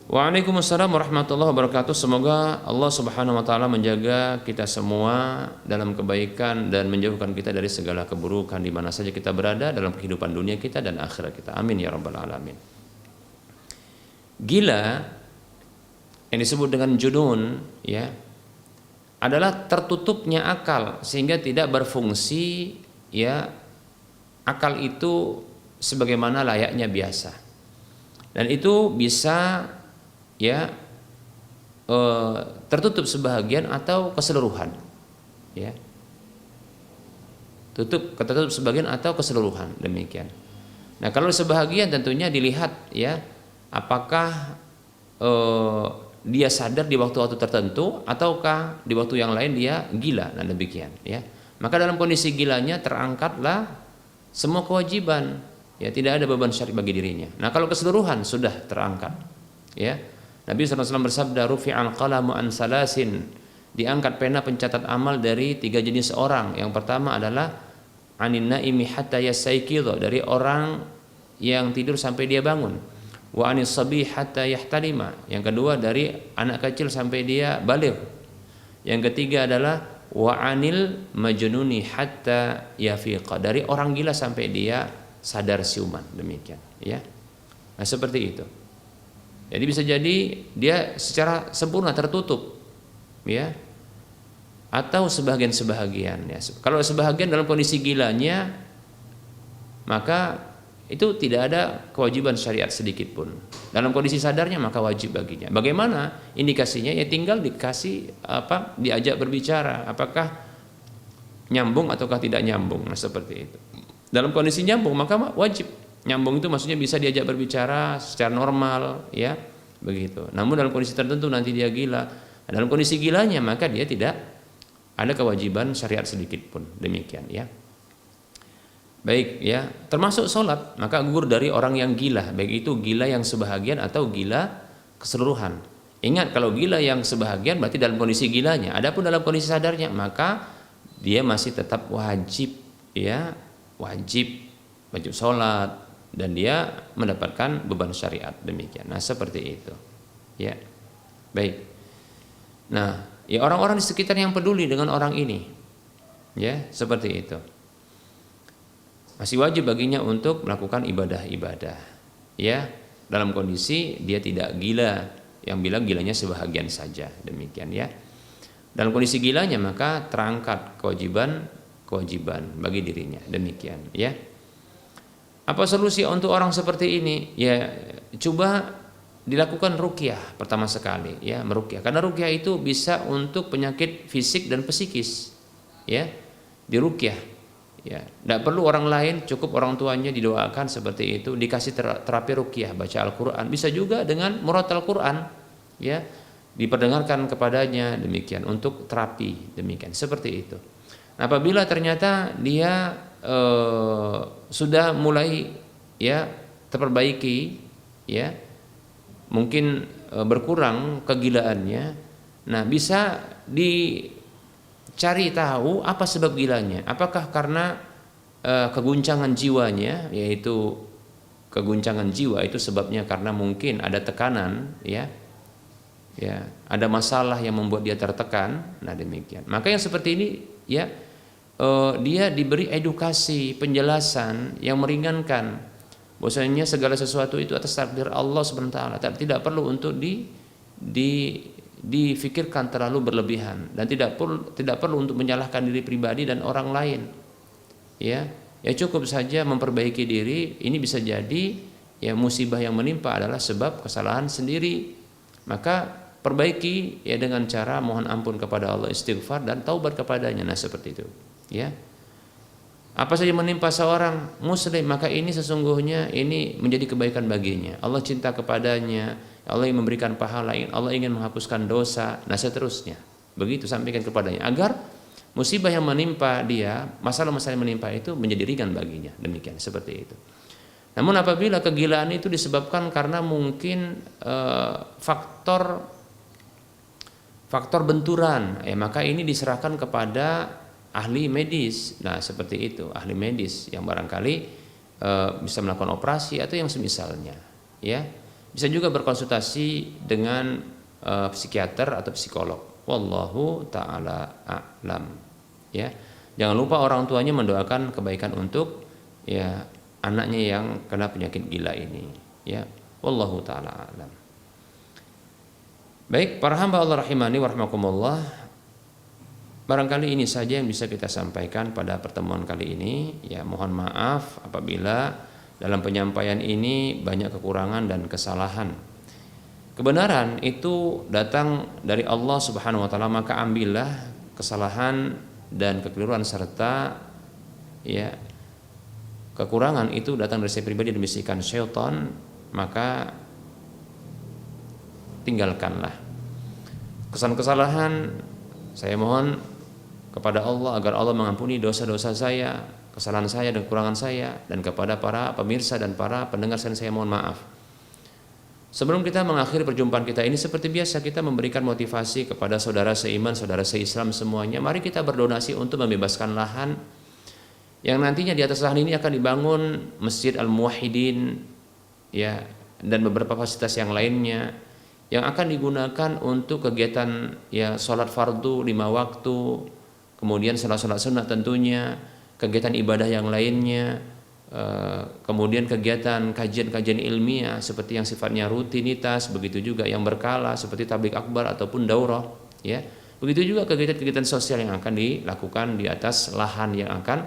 Waalaikumsalam warahmatullahi wabarakatuh. Semoga Allah Subhanahu wa taala menjaga kita semua dalam kebaikan dan menjauhkan kita dari segala keburukan di mana saja kita berada dalam kehidupan dunia kita dan akhirat kita. Amin ya rabbal alamin. Gila yang disebut dengan junun ya adalah tertutupnya akal sehingga tidak berfungsi ya akal itu sebagaimana layaknya biasa. Dan itu bisa ya tertutup sebahagian atau keseluruhan ya tertutup sebagian atau keseluruhan demikian. Nah kalau sebahagian tentunya dilihat ya apakah dia sadar di waktu-waktu tertentu ataukah di waktu yang lain dia gila. Nah demikian ya, maka dalam kondisi gilanya terangkatlah semua kewajiban ya, tidak ada beban syar'i bagi dirinya. Nah kalau keseluruhan sudah terangkat ya, Nabi SAW bersabda, rufi'al qalamu an salasin, diangkat pena pencatat amal dari 3 jenis orang. Yang pertama adalah anin naimi hatta yastayqidha, dari orang yang tidur sampai dia bangun. Wa anis sabi hatta yahtalima, yang kedua dari anak kecil sampai dia baligh. Yang ketiga adalah wa anil majnuni hatta yafiqa, dari orang gila sampai dia sadar siuman. Demikian ya. Nah seperti itu. Jadi bisa jadi dia secara sempurna tertutup ya, atau sebagian ya. Kalau sebagian dalam kondisi gilanya, maka itu tidak ada kewajiban syariat sedikit pun. Dalam kondisi sadarnya maka wajib baginya. Bagaimana indikasinya? Ya tinggal diajak berbicara, apakah nyambung ataukah tidak nyambung. Nah seperti itu. Dalam kondisi nyambung maka wajib. Nyambung itu maksudnya bisa diajak berbicara secara normal ya, begitu. Namun dalam kondisi tertentu nanti dia gila. Nah, dalam kondisi gilanya maka dia tidak ada kewajiban syariat sedikit pun. Demikian ya. Baik ya, termasuk sholat maka gugur dari orang yang gila, baik itu gila yang sebahagian atau gila keseluruhan. Ingat, kalau gila yang sebahagian berarti dalam kondisi gilanya. Adapun dalam kondisi sadarnya maka dia masih tetap wajib ya, wajib sholat, dan dia mendapatkan beban syariat. Demikian. Nah seperti itu ya. Baik. Nah ya, orang-orang di sekitar yang peduli dengan orang ini ya, seperti itu, masih wajib baginya untuk melakukan ibadah-ibadah ya, dalam kondisi dia tidak gila. Yang bilang gilanya sebahagian saja. Demikian ya. Dalam kondisi gilanya maka terangkat kewajiban bagi dirinya. Demikian ya. Apa solusi untuk orang seperti ini? Ya, coba dilakukan ruqyah pertama sekali ya, meruqyah. Karena ruqyah itu bisa untuk penyakit fisik dan psikis. Ya, diruqyah. Ya, tidak perlu orang lain, cukup orang tuanya didoakan seperti itu, dikasih terapi ruqyah, baca Al-Qur'an. Bisa juga dengan murattal Qur'an ya, diperdengarkan kepadanya, demikian untuk terapi, demikian seperti itu. Nah, apabila ternyata dia sudah mulai ya terperbaiki ya, mungkin berkurang kegilaannya, nah bisa dicari tahu apa sebab gilanya. Apakah karena keguncangan jiwanya, yaitu keguncangan jiwa itu sebabnya karena mungkin ada tekanan ya, ada masalah yang membuat dia tertekan. Nah demikian, maka yang seperti ini ya, dia diberi edukasi, penjelasan yang meringankan bahwasanya segala sesuatu itu atas takdir Allah SWT. Tidak perlu untuk difikirkan terlalu berlebihan, dan tidak perlu untuk menyalahkan diri pribadi dan orang lain. Ya cukup saja memperbaiki diri. Ini bisa jadi ya musibah yang menimpa adalah sebab kesalahan sendiri. Maka perbaiki ya dengan cara mohon ampun kepada Allah, istighfar dan taubat kepadanya. Nah seperti itu. Ya, Apa saja menimpa seorang muslim, maka ini sesungguhnya ini menjadi kebaikan baginya. Allah cinta kepadanya, Allah ingin memberikan pahala, Allah ingin menghapuskan dosa, nah seterusnya. Begitu sampaikan kepadanya agar musibah yang menimpa dia, masalah-masalah yang menimpa itu menjadi ringan baginya. Demikian, seperti itu. Namun apabila kegilaan itu disebabkan karena mungkin faktor benturan, maka ini diserahkan kepada ahli medis. Nah, seperti itu, ahli medis yang barangkali bisa melakukan operasi atau yang semisalnya, ya. Bisa juga berkonsultasi dengan psikiater atau psikolog. Wallahu taala a'lam. Ya. Jangan lupa orang tuanya mendoakan kebaikan untuk ya anaknya yang kena penyakit gila ini, ya. Wallahu taala a'lam. Baik, para hamba Allah rahimani wa rahimakumullah. Barangkali ini saja yang bisa kita sampaikan pada pertemuan kali ini. Ya, mohon maaf apabila dalam penyampaian ini banyak kekurangan dan kesalahan. Kebenaran itu datang dari Allah Subhanahu wa taala, maka ambillah kesalahan dan kekeliruan serta ya kekurangan itu datang dari saya pribadi dan bisikan syaitan, maka tinggalkanlah. Kesalahan saya mohon kepada Allah agar Allah mengampuni dosa-dosa saya, kesalahan saya dan kekurangan saya, dan kepada para pemirsa dan para pendengar saya mohon maaf. Sebelum kita mengakhiri perjumpaan kita ini, seperti biasa kita memberikan motivasi kepada saudara seiman, saudara seislam semuanya. Mari kita berdonasi untuk membebaskan lahan yang nantinya di atas lahan ini akan dibangun Masjid Al-Muwahhidin, ya, dan beberapa fasilitas yang lainnya yang akan digunakan untuk kegiatan ya sholat fardu 5 waktu, kemudian sholat sunnah tentunya, kegiatan ibadah yang lainnya, kemudian kegiatan kajian-kajian ilmiah seperti yang sifatnya rutinitas, begitu juga yang berkala seperti tabligh akbar ataupun daurah, ya. Begitu juga kegiatan-kegiatan sosial yang akan dilakukan di atas lahan yang akan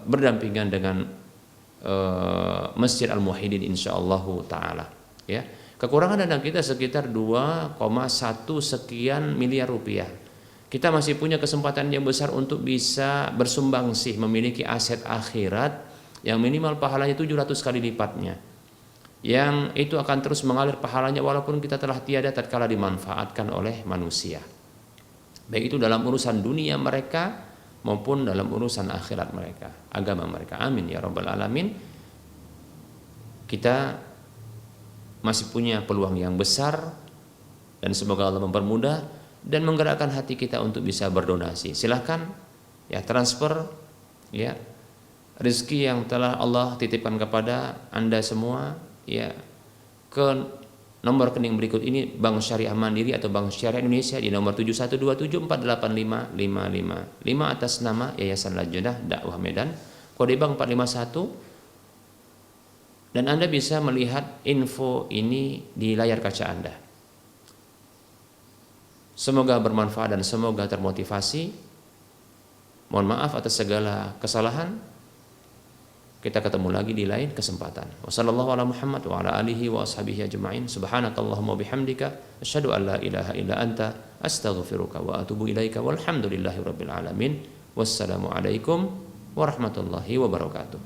berdampingan dengan Masjid Al-Muwahhidin insyaallah taala, ya. Kekurangan dana kita sekitar 2,1 sekian miliar rupiah. Kita masih punya kesempatan yang besar untuk bisa bersumbangsih memiliki aset akhirat yang minimal pahalanya 700 kali lipatnya. Yang itu akan terus mengalir pahalanya walaupun kita telah tiada tatkala dimanfaatkan oleh manusia. Baik itu dalam urusan dunia mereka maupun dalam urusan akhirat mereka, agama mereka. Amin ya rabbal alamin. Kita masih punya peluang yang besar dan semoga Allah mempermudah dan menggerakkan hati kita untuk bisa berdonasi. Silahkan ya transfer ya rezeki yang telah Allah titipkan kepada Anda semua ya ke nomor rekening berikut ini, Bank Syariah Mandiri atau Bank Syariah Indonesia di nomor 7127485555 atas nama Yayasan Lajnah Dakwah Medan, kode bank 451. Dan Anda bisa melihat info ini di layar kaca Anda. Semoga bermanfaat dan semoga termotivasi. Mohon maaf atas segala kesalahan. Kita ketemu lagi di lain kesempatan. Wassallallahu ala Muhammad wa ala alihi wa ashabihi ajma'in. Subhanakallahumma bihamdika asyhadu an la ilaha illa anta astaghfiruka wa atubu ilaika walhamdulillahi rabbil alamin. Wassalamu alaikum warahmatullahi wabarakatuh.